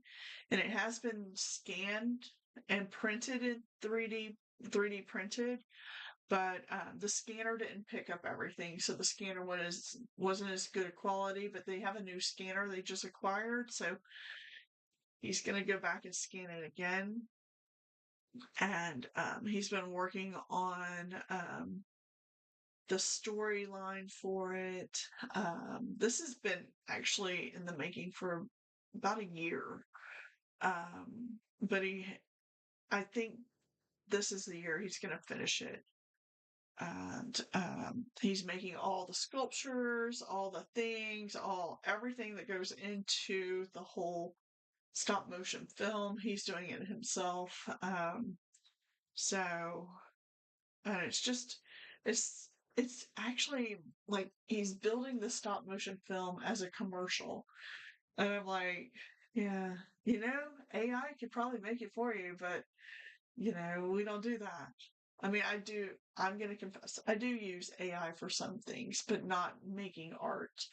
and it has been scanned and printed in 3D printed, but the scanner didn't pick up everything, so the scanner wasn't as good a quality. But they have a new scanner they just acquired, so he's gonna go back and scan it again. And he's been working on the storyline for it. This has been actually in the making for about a year. But I think this is the year he's going to finish it. And he's making all the sculptures, all the things, everything that goes into the whole stop motion film. He's doing it himself. So, and it's it's actually like he's building the stop motion film as a commercial. And I'm like, yeah, AI could probably make it for you, but we don't do that. I mean, I'm going to confess, I do use AI for some things, but not making art.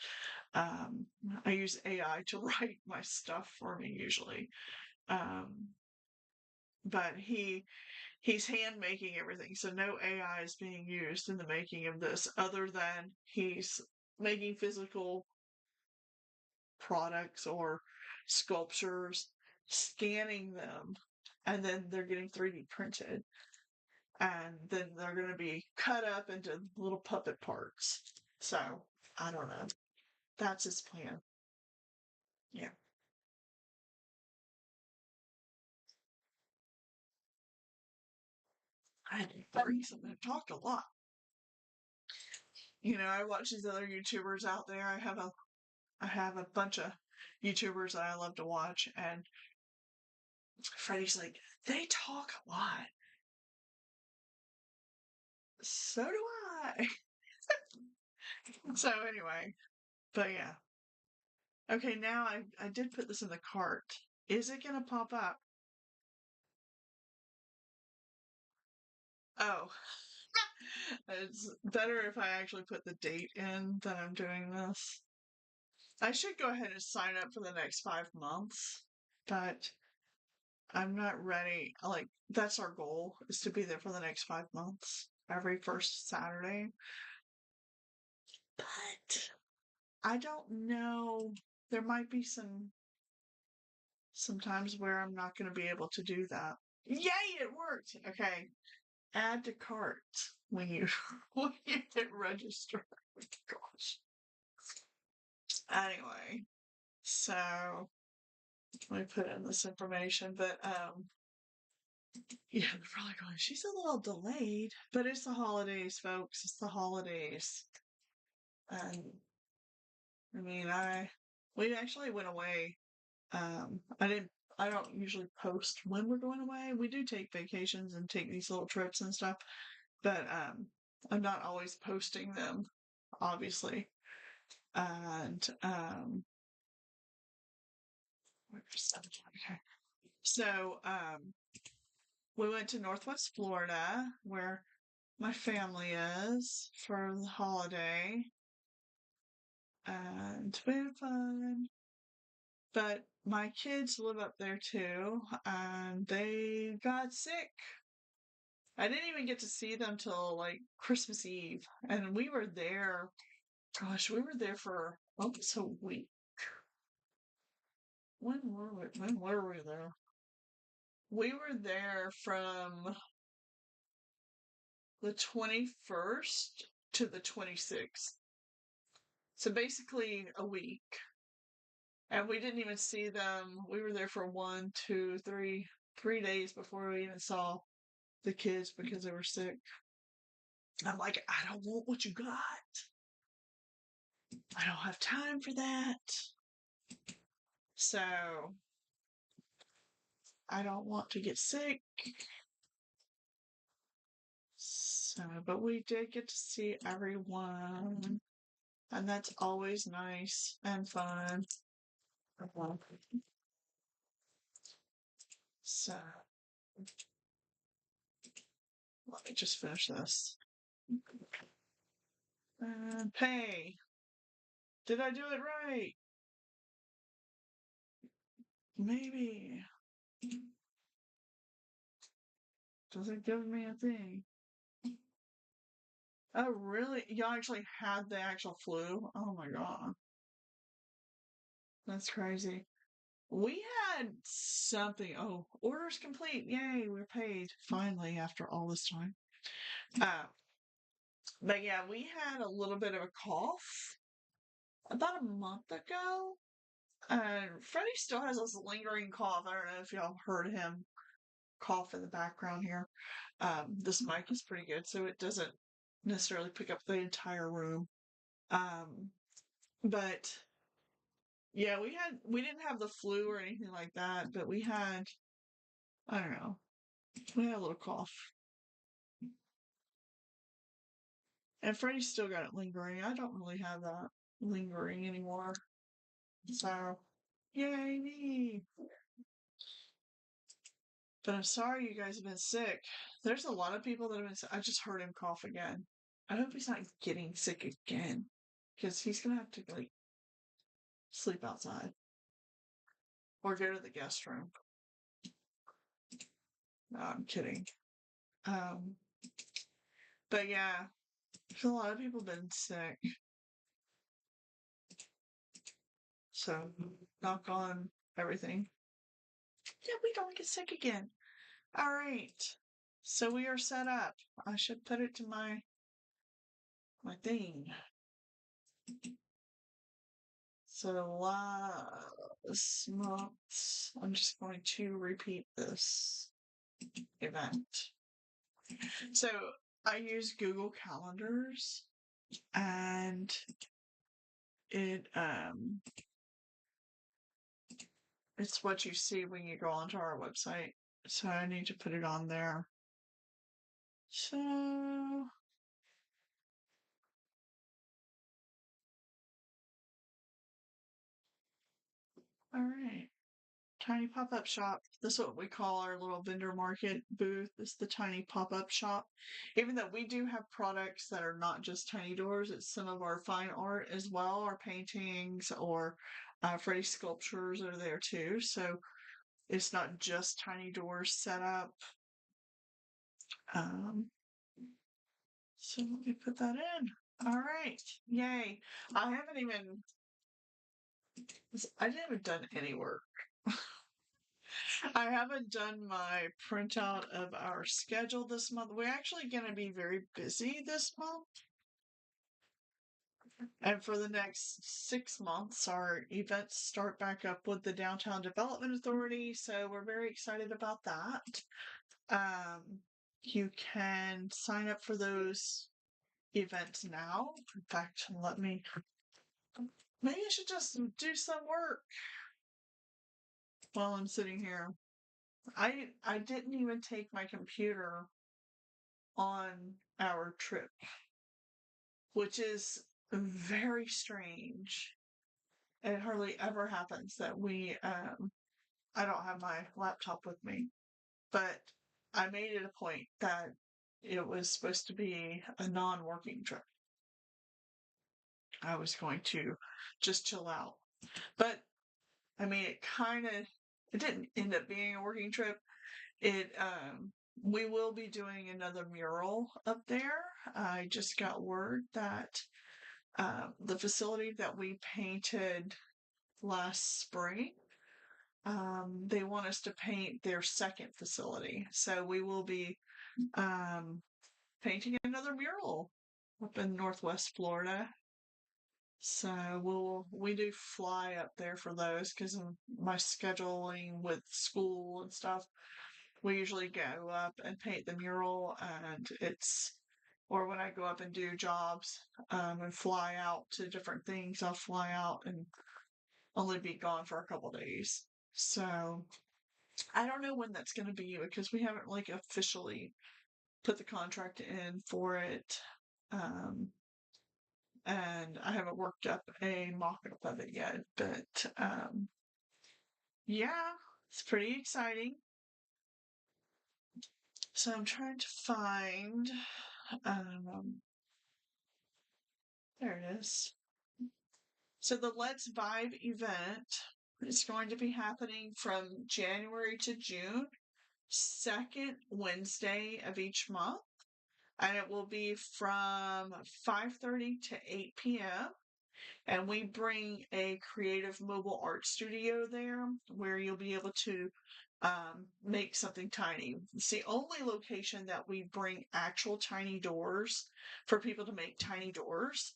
Um, I use AI to write my stuff for me usually. Um, but he's hand making everything, so no AI is being used in the making of this other than he's making physical products or sculptures, scanning them, and then they're getting 3D printed. And then they're going to be cut up into little puppet parts. So, I don't know. That's his plan. Yeah. I had to reason. I've talked a lot. I watch these other YouTubers out there. I have a bunch of YouTubers that I love to watch, and Freddy's like, they talk a lot. So do I. So anyway, but yeah. Okay, now I did put this in the cart. Is it gonna pop up? Oh. It's better if I actually put the date in that I'm doing this. I should go ahead and sign up for the next 5 months, but I'm not ready. Like, that's our goal, is to be there for the next 5 months, every first Saturday. But I don't know. There might be some times where I'm not going to be able to do that. Yay, it worked! Okay. Add to cart when you when you hit register. Gosh. Anyway, so let me put in this information, but yeah, they're probably going, she's a little delayed, but it's the holidays, folks. It's the holidays. And I mean, we actually went away. I didn't I don't usually post when we're going away. We do take vacations and take these little trips and stuff, but I'm not always posting them, obviously. And okay. So we went to Northwest Florida, where my family is, for the holiday, and we had fun. But my kids live up there too, and they got sick. I didn't even get to see them till like Christmas Eve, and we were there. Gosh, we were there for almost a week. When were we there? We were there from the 21st to the 26th. So basically a week. And we didn't even see them. We were there for 3 days before we even saw the kids because they were sick. I'm like, I don't want what you got. I don't have time for that. So I don't want to get sick. So, but we did get to see everyone. And that's always nice and fun. So let me just finish this. And pay. Did I do it right? Maybe. Does it give me a thing? Oh, really? Y'all actually had the actual flu? Oh my god. That's crazy. We had something. Oh, orders complete. Yay, we're paid. Finally, after all this time. Uh, but yeah, we had a little bit of a cough about a month ago. And Freddie still has this lingering cough. I don't know if y'all heard him cough in the background here. This mic is pretty good, so it doesn't necessarily pick up the entire room. Um, but yeah, we didn't have the flu or anything like that, but we had, I don't know, we had a little cough. And Freddie's still got it lingering. I don't really have that lingering anymore. So, yay me. But I'm sorry you guys have been sick. There's a lot of people that have been sick. I just heard him cough again. I hope he's not getting sick again. Because he's gonna have to like sleep outside. Or go to the guest room. No, I'm kidding. Um but yeah, a lot of people have been sick. So knock on everything. Yeah, we don't get sick again. Alright. So we are set up. I should put it to my thing. So last month, I'm just going to repeat this event. So I use Google Calendars, and it's what you see when you go onto our website. So I need to put it on there. So all right. Tiny pop-up shop. This is what we call our little vendor market booth. It's the tiny pop-up shop. Even though we do have products that are not just tiny doors, it's some of our fine art as well, our paintings or Freddy sculptures are there too. So it's not just tiny doors set up. So let me put that in. All right. Yay. I haven't done any work. I haven't done my printout of our schedule this month. We're actually going to be very busy this month. And for the next 6 months, our events start back up with the Downtown Development Authority. So we're very excited about that. You can sign up for those events now. In fact, maybe I should just do some work. while I'm sitting here. I didn't even take my computer on our trip, which is very strange. It hardly ever happens that I don't have my laptop with me, but I made it a point that it was supposed to be a non-working trip. I was going to just chill out. But I mean, it didn't end up being a working trip. We will be doing another mural up there. I just got word that the facility that we painted last spring, they want us to paint their second facility. So we will be painting another mural up in Northwest Florida. So we do fly up there for those because of my scheduling with school and stuff. We usually go up and paint the mural, and or when I go up and do jobs and fly out to different things, I'll fly out and only be gone for a couple days. So I don't know when that's going to be because we haven't like officially put the contract in for it. And I haven't worked up a mock-up of it yet, but yeah, it's pretty exciting. So I'm trying to find, there it is. So the Let's Vibe event is going to be happening from January to June, second Wednesday of each month, and it will be from 5:30 to 8 p.m. And we bring a creative mobile art studio there where you'll be able to make something tiny. It's the only location that we bring actual tiny doors for people to make tiny doors.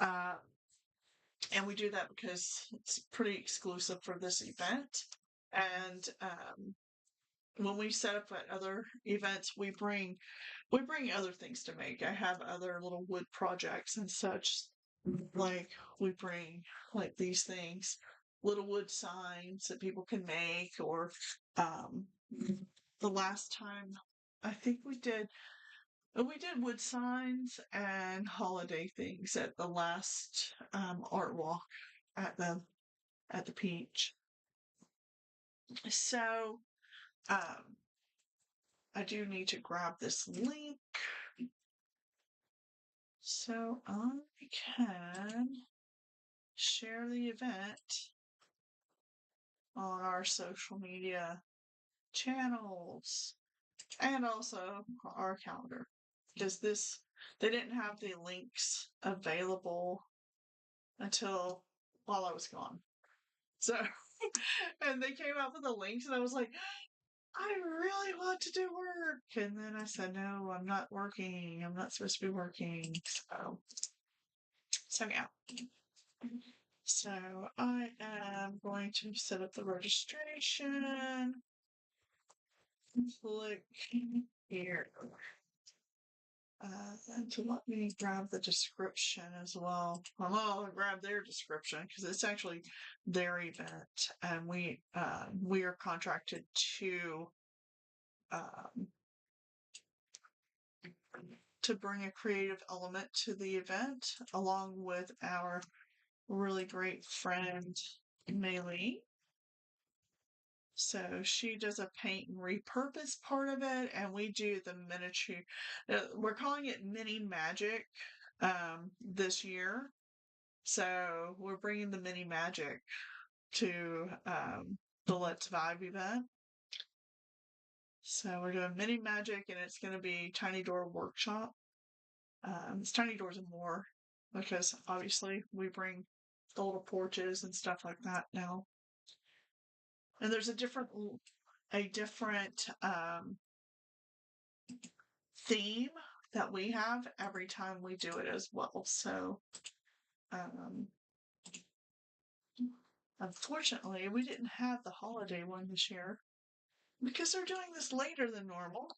And we do that because it's pretty exclusive for this event. And when we set up at other events, we bring other things to make. I have other little wood projects and such. Like we bring like these things, little wood signs that people can make, or the last time I think we did wood signs and holiday things at the last art walk at the Peach. So I do need to grab this link so I can share the event on our social media channels and also our calendar, because they didn't have the links available until while I was gone. So and they came out with the links and I was like, I really want to do work, and then I said, no, I'm not working, I'm not supposed to be working. So yeah. So I am going to set up the registration. Click here. And to let me grab the description as well. Well, I'll grab their description because it's actually their event, and we are contracted um, to bring a creative element to the event, along with our really great friend Maylee. So she does a paint and repurpose part of it, and we do the miniature. We're calling it Mini Magic this year. So we're bringing the Mini Magic to the Let's Vibe event. So we're doing Mini Magic, and it's going to be Tiny Door Workshop. It's Tiny Doors and more, because obviously we bring the little porches and stuff like that now. And there's a different theme that we have every time we do it as well. So, unfortunately, we didn't have the holiday one this year because they're doing this later than normal.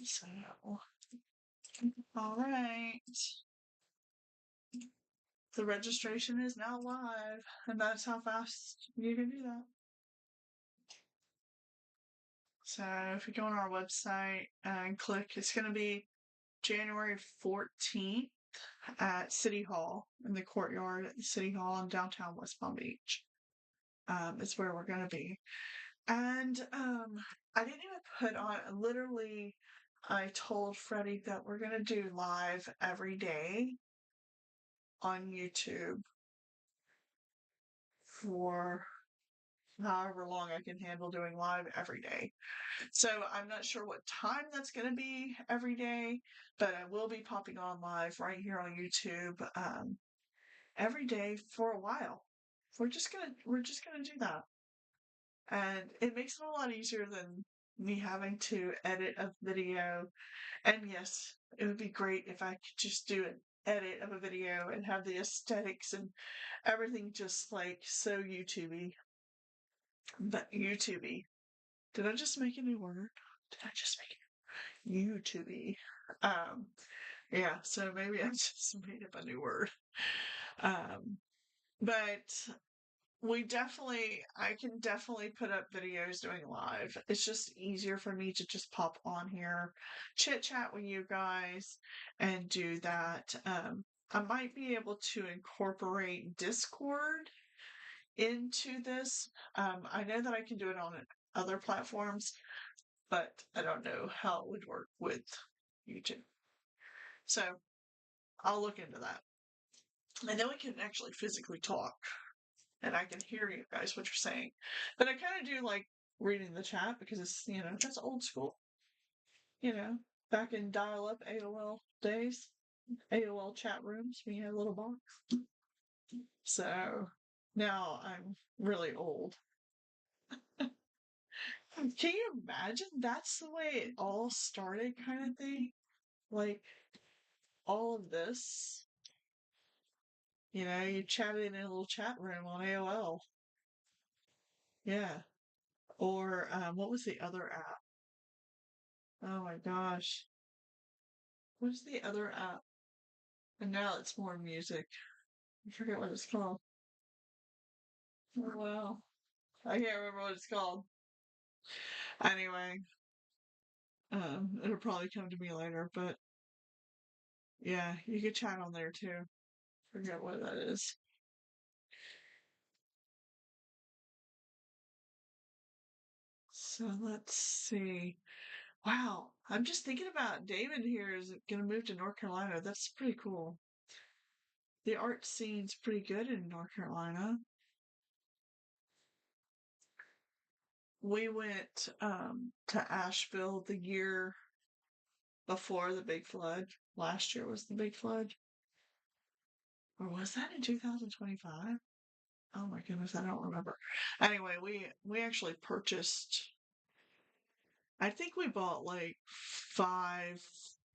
So, all right. the registration is now live, and that's how fast you can do that. So if you go on our website and click, it's going to be January 14th at City Hall, in the courtyard at the City Hall in downtown West Palm Beach. It's where we're going to be. And I didn't even put on, literally, I told Freddie that we're going to do live every day on YouTube for however long I can handle doing live every day. So I'm not sure what time that's going to be every day, but I will be popping on live right here on YouTube every day for a while. We're just gonna do that, and it makes it a lot easier than me having to edit a video. And yes, it would be great if I could just do an edit of a video and have the aesthetics and everything just like so YouTubey. But YouTubey. Did I just make a new word? Did I just make it YouTubey? Yeah, so maybe I just made up a new word. But I can definitely put up videos doing live. It's just easier for me to just pop on here, chit chat with you guys, and do that. I might be able to incorporate Discord into this. I know that I can do it on other platforms, but I don't know how it would work with YouTube. So I'll look into that. And then we can actually physically talk, and I can hear you guys what you're saying. But I kind of do like reading the chat because it's, that's old school. Back in dial-up AOL days, AOL chat rooms, we had a little box. So now I'm really old. Can you imagine? That's the way it all started, kind of thing. Like all of this. You chatted in a little chat room on AOL. Yeah. Or what was the other app? Oh my gosh. What is the other app? And now it's more music. I forget what it's called. Oh wow. I can't remember what it's called. Anyway, it'll probably come to me later, but yeah, you could chat on there too. Forget what that is. So let's see. Wow, I'm just thinking about David here is going to move to North Carolina. That's pretty cool. The art scene's pretty good in North Carolina. We went to Asheville the year before the big flood. Last year was the big flood. Or was that in 2025? Oh my goodness, I don't remember. Anyway, we actually purchased, I think we bought like 5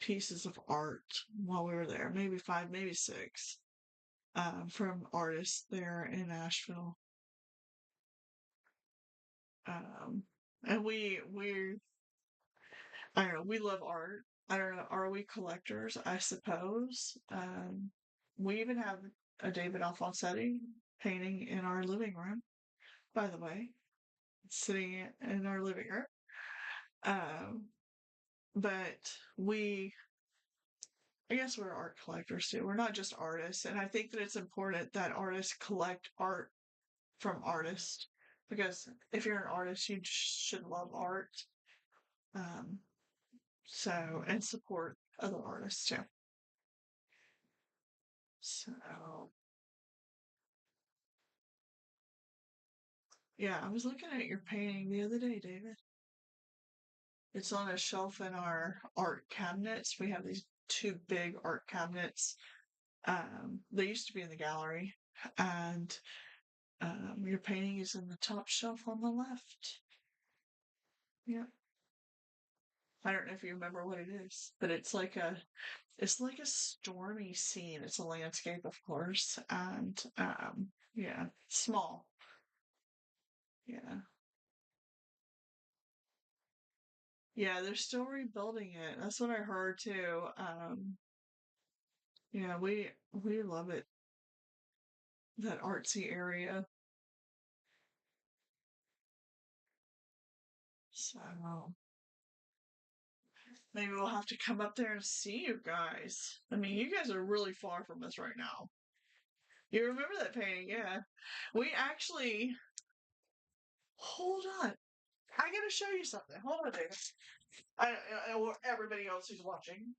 pieces of art while we were there. Maybe 5, maybe 6. From artists there in Asheville. And I don't know, we love art. I don't know, are we collectors? I suppose. We even have a David Alfonsetti painting in our living room, by the way. It's sitting in our living room. But I guess we're art collectors too. We're not just artists. And I think that it's important that artists collect art from artists. Because if you're an artist, you should love art. Um, and support other artists too. So, yeah, I was looking at your painting the other day, David. It's on a shelf in our art cabinets. We have these 2 big art cabinets. They used to be in the gallery, and your painting is in the top shelf on the left. Yeah. I don't know if you remember what it is, but it's like a stormy scene. It's a landscape, of course, and yeah, small. Yeah. Yeah, they're still rebuilding it. That's what I heard too. Yeah, we love it. that artsy area. So maybe we'll have to come up there and see you guys. I mean, you guys are really far from us right now. You remember that painting? Yeah. We actually. Hold on. I gotta show you something. Hold on, David. Or everybody else who's watching.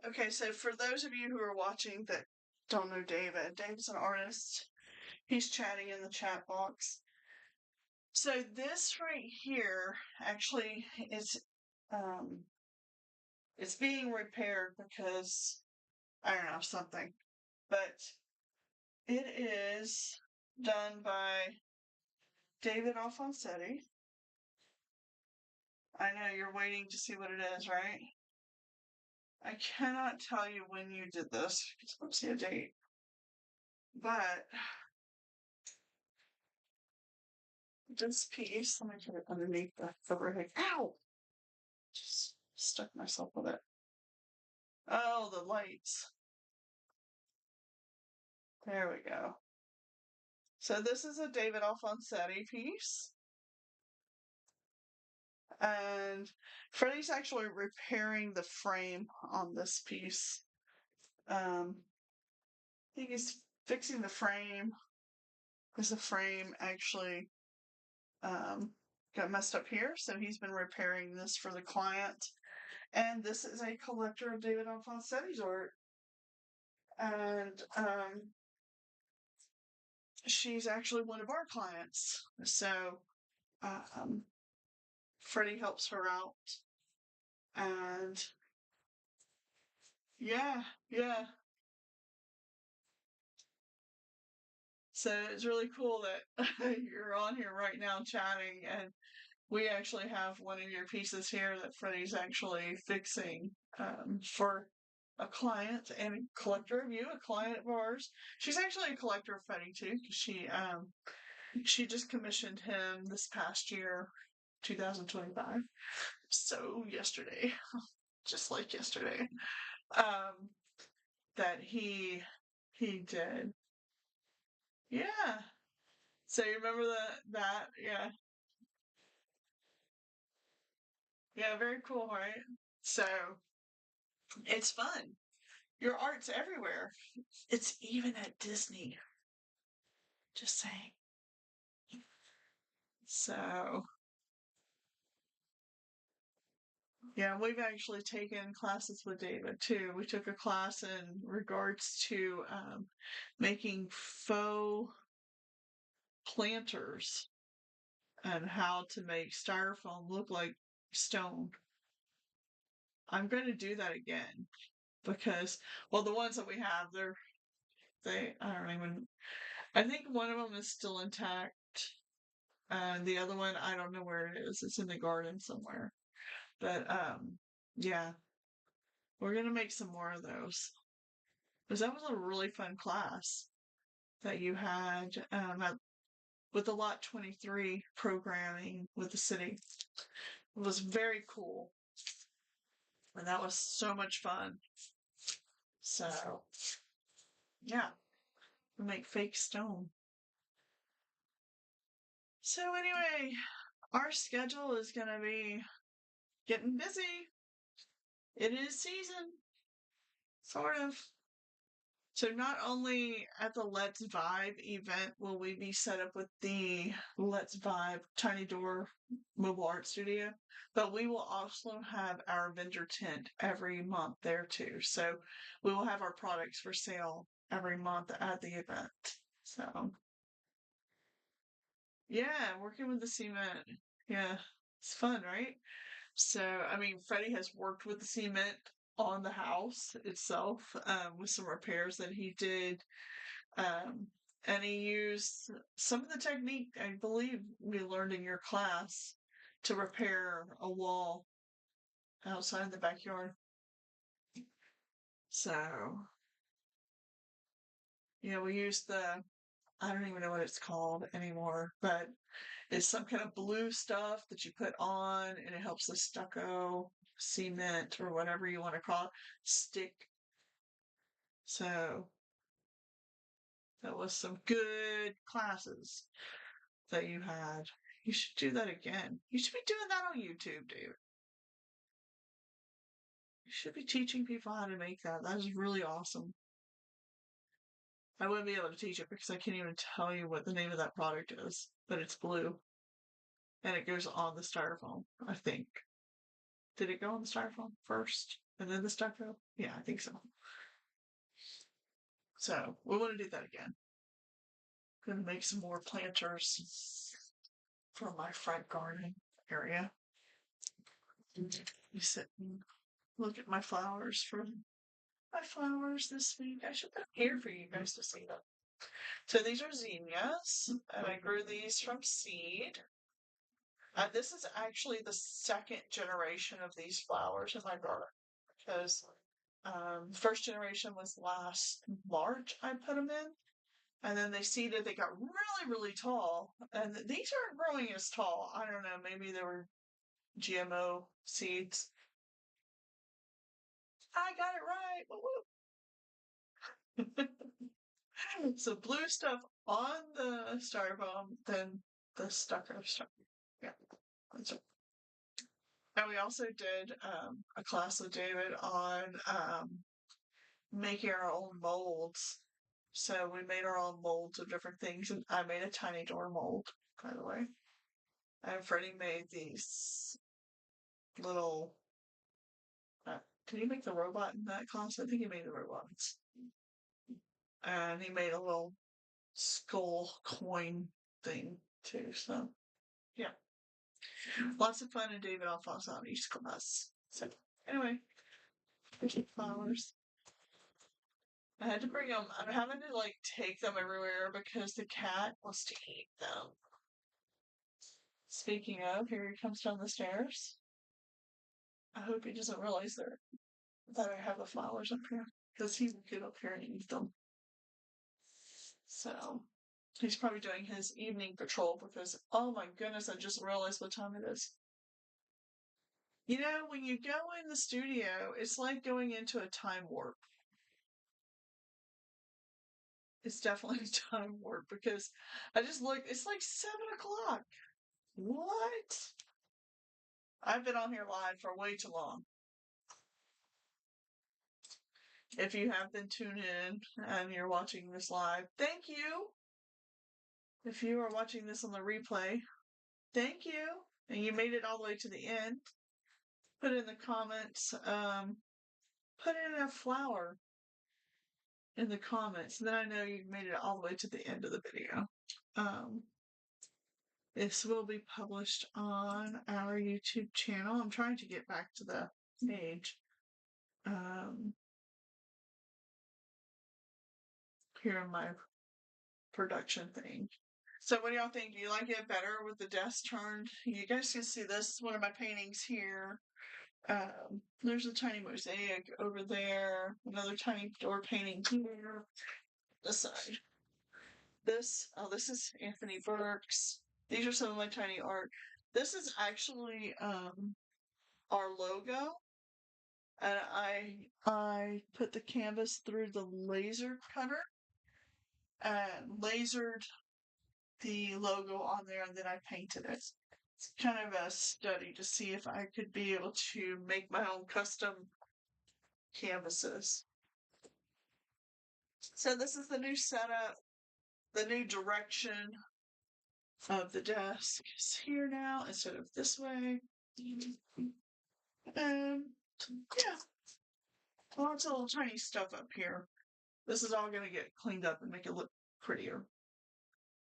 Okay, so for those of you who are watching that don't know David, David's an artist. He's chatting in the chat box. So this right here actually is it's being repaired because I don't know something. But it is done by David Alfonsetti. I know you're waiting to see what it is, right? I cannot tell you when you did this because I don't see a date. But this piece, let me put it underneath the overhead. Ow! Just stuck myself with it. Oh, the lights. There we go. So this is a David Alfonsetti piece. And Freddy's actually repairing the frame on this piece. I think he's fixing the frame because the frame actually got messed up here. So he's been repairing this for the client. And this is a collector of David Alfonsetti's art. And she's actually one of our clients. So Freddie helps her out. And yeah. So it's really cool that you're on here right now chatting, and we actually have one of your pieces here that Freddie's actually fixing for a client and a collector of you, a client of ours. She's actually a collector of Freddie too, because she just commissioned him this past year, 2025. So yesterday, just like yesterday, that he did. Yeah. So you remember that? Yeah. Yeah, very cool, right? So it's fun. Your art's everywhere. It's even at Disney. Just saying. So yeah, we've actually taken classes with David too. We took a class in regards to making faux planters and how to make styrofoam look like stone. I'm going to do that again because, well, the ones that we have, I don't even, I think one of them is still intact. And the other one, I don't know where it is. It's in the garden somewhere. But, yeah, we're going to make some more of those. Because that was a really fun class that you had with the Lot 23 programming with the city. It was very cool. And that was so much fun. So, yeah, we make fake stone. So, anyway, our schedule is going to be getting busy. It is season. Sort of. So not only at the Let's Vibe event will we be set up with the Let's Vibe Tiny Door Mobile Art Studio, but we will also have our vendor tent every month there too. So we will have our products for sale every month at the event. So yeah, working with the cement. Yeah, it's fun, right? So, I mean, Freddie has worked with the cement on the house itself with some repairs that he did. And he used some of the technique I believe we learned in your class to repair a wall outside the backyard. So, yeah, we used I don't even know what it's called anymore, but it's some kind of blue stuff that you put on and it helps the stucco, cement, or whatever you want to call it, stick. So that was some good classes that you had. You should do that again. You should be doing that on YouTube, David. You should be teaching people how to make that. That is really awesome. I wouldn't be able to teach it because I can't even tell you what the name of that product is, but it's blue. And it goes on the styrofoam, I think. Did it go on the styrofoam first and then the stucco? Yeah, I think so. So we want to do that again. Gonna make some more planters for my front garden area. You sit and look at my flowers this week. I should put here for you guys to see them. So these are zinnias, and I grew these from seed. This is actually the second generation of these flowers in my garden because the first generation was last March I put them in, and then they seeded. They got really, really tall, and these aren't growing as tall. I don't know. Maybe they were GMO seeds. I got it right. So blue stuff on the styrofoam, then the stucco stuff. Yeah, that's it. And we also did a class with David on making our own molds. So we made our own molds of different things, and I made a tiny door mold, by the way. And Freddie made these little. Can you make the robot in that class? I think he made the robots. And he made a little skull coin thing too. So yeah, lots of fun. And David Alphonse on each class. So anyway, here's the flowers. I had to bring them. I'm having to like take them everywhere because the cat wants to eat them. Speaking of, here he comes down the stairs. I hope he doesn't realize that I have the flowers up here because he would get up here and eat them. So he's probably doing his evening patrol because, oh my goodness, I just realized what time it is. You know, when you go in the studio, it's like going into a time warp. It's definitely a time warp because I just looked, it's like 7 o'clock. What? I've been on here live for way too long. If you have been tuned in and you're watching this live, thank you. If you are watching this on the replay, thank you. And you made it all the way to the end. Put in the comments, put in a flower in the comments. Then I know you've made it all the way to the end of the video. This will be published on our YouTube channel. I'm trying to get back to the page. Here in my production thing. So what do y'all think? Do you like it better with the desk turned? You guys can see this, one of my paintings here. There's a tiny mosaic over there. Another tiny door painting here. This side. This is Anthony Burke's. These are some of my tiny art. This is actually our logo. And I put the canvas through the laser cutter and lasered the logo on there, and then I painted it. It's kind of a study to see if I could be able to make my own custom canvases. So this is the new setup, the new direction of the desk. It's here now instead of this way. And yeah, lots of little tiny stuff up here. This is all going to get cleaned up and make it look prettier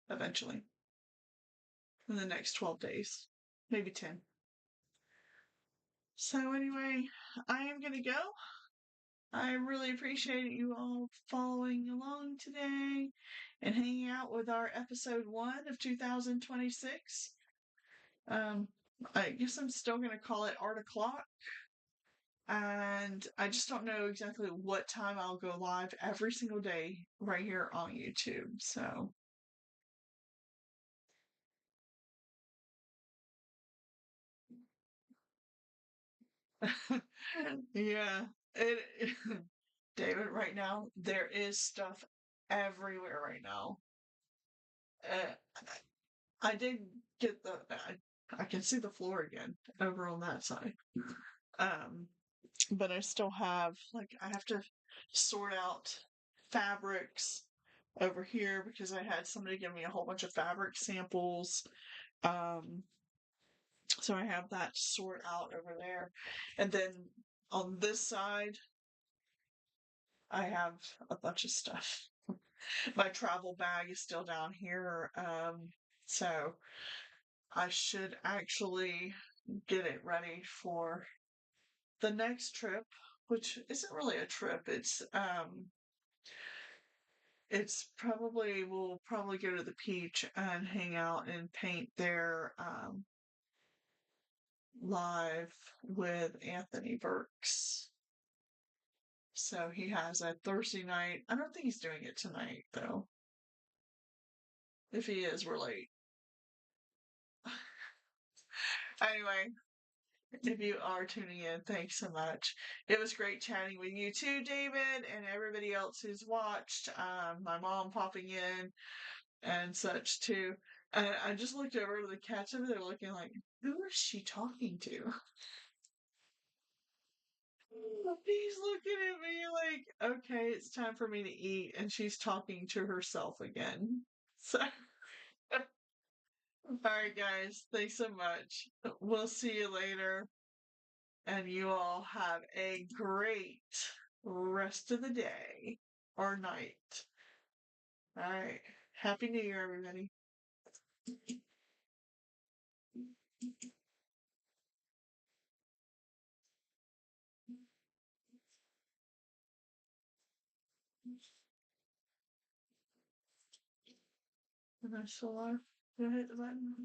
eventually in the next 12 days, maybe 10. So anyway, I am going to go. I really appreciate you all following along today and hanging out with our episode 1 of 2026. I guess I'm still going to call it Art O'Clock. And I just don't know exactly what time I'll go live every single day right here on YouTube. So Yeah, it David, right now there is stuff everywhere right now. Uh, I did get I can see the floor again over on that side. Um, but I still have like I have to sort out fabrics over here because I had somebody give me a whole bunch of fabric samples. Um, so I have that to sort out over there. And then on this side, I have a bunch of stuff. My travel bag is still down here. So I should actually get it ready for the next trip, which isn't really a trip. It's probably we'll probably go to the beach and hang out and paint there live with Anthony Burks. So he has a Thursday night. I don't think he's doing it tonight though. If he is, we're late. Anyway, if you are tuning in, thanks so much. It was great chatting with you too, David, and everybody else who's watched. My mom popping in and such too. And I just looked over to the cats over there looking like, who is she talking to? He's looking at me like, okay, it's time for me to eat, and she's talking to herself again. So, alright, guys, thanks so much. We'll see you later, and you all have a great rest of the day or night. Alright, Happy New Year, everybody. And I still are. Did I hit the button?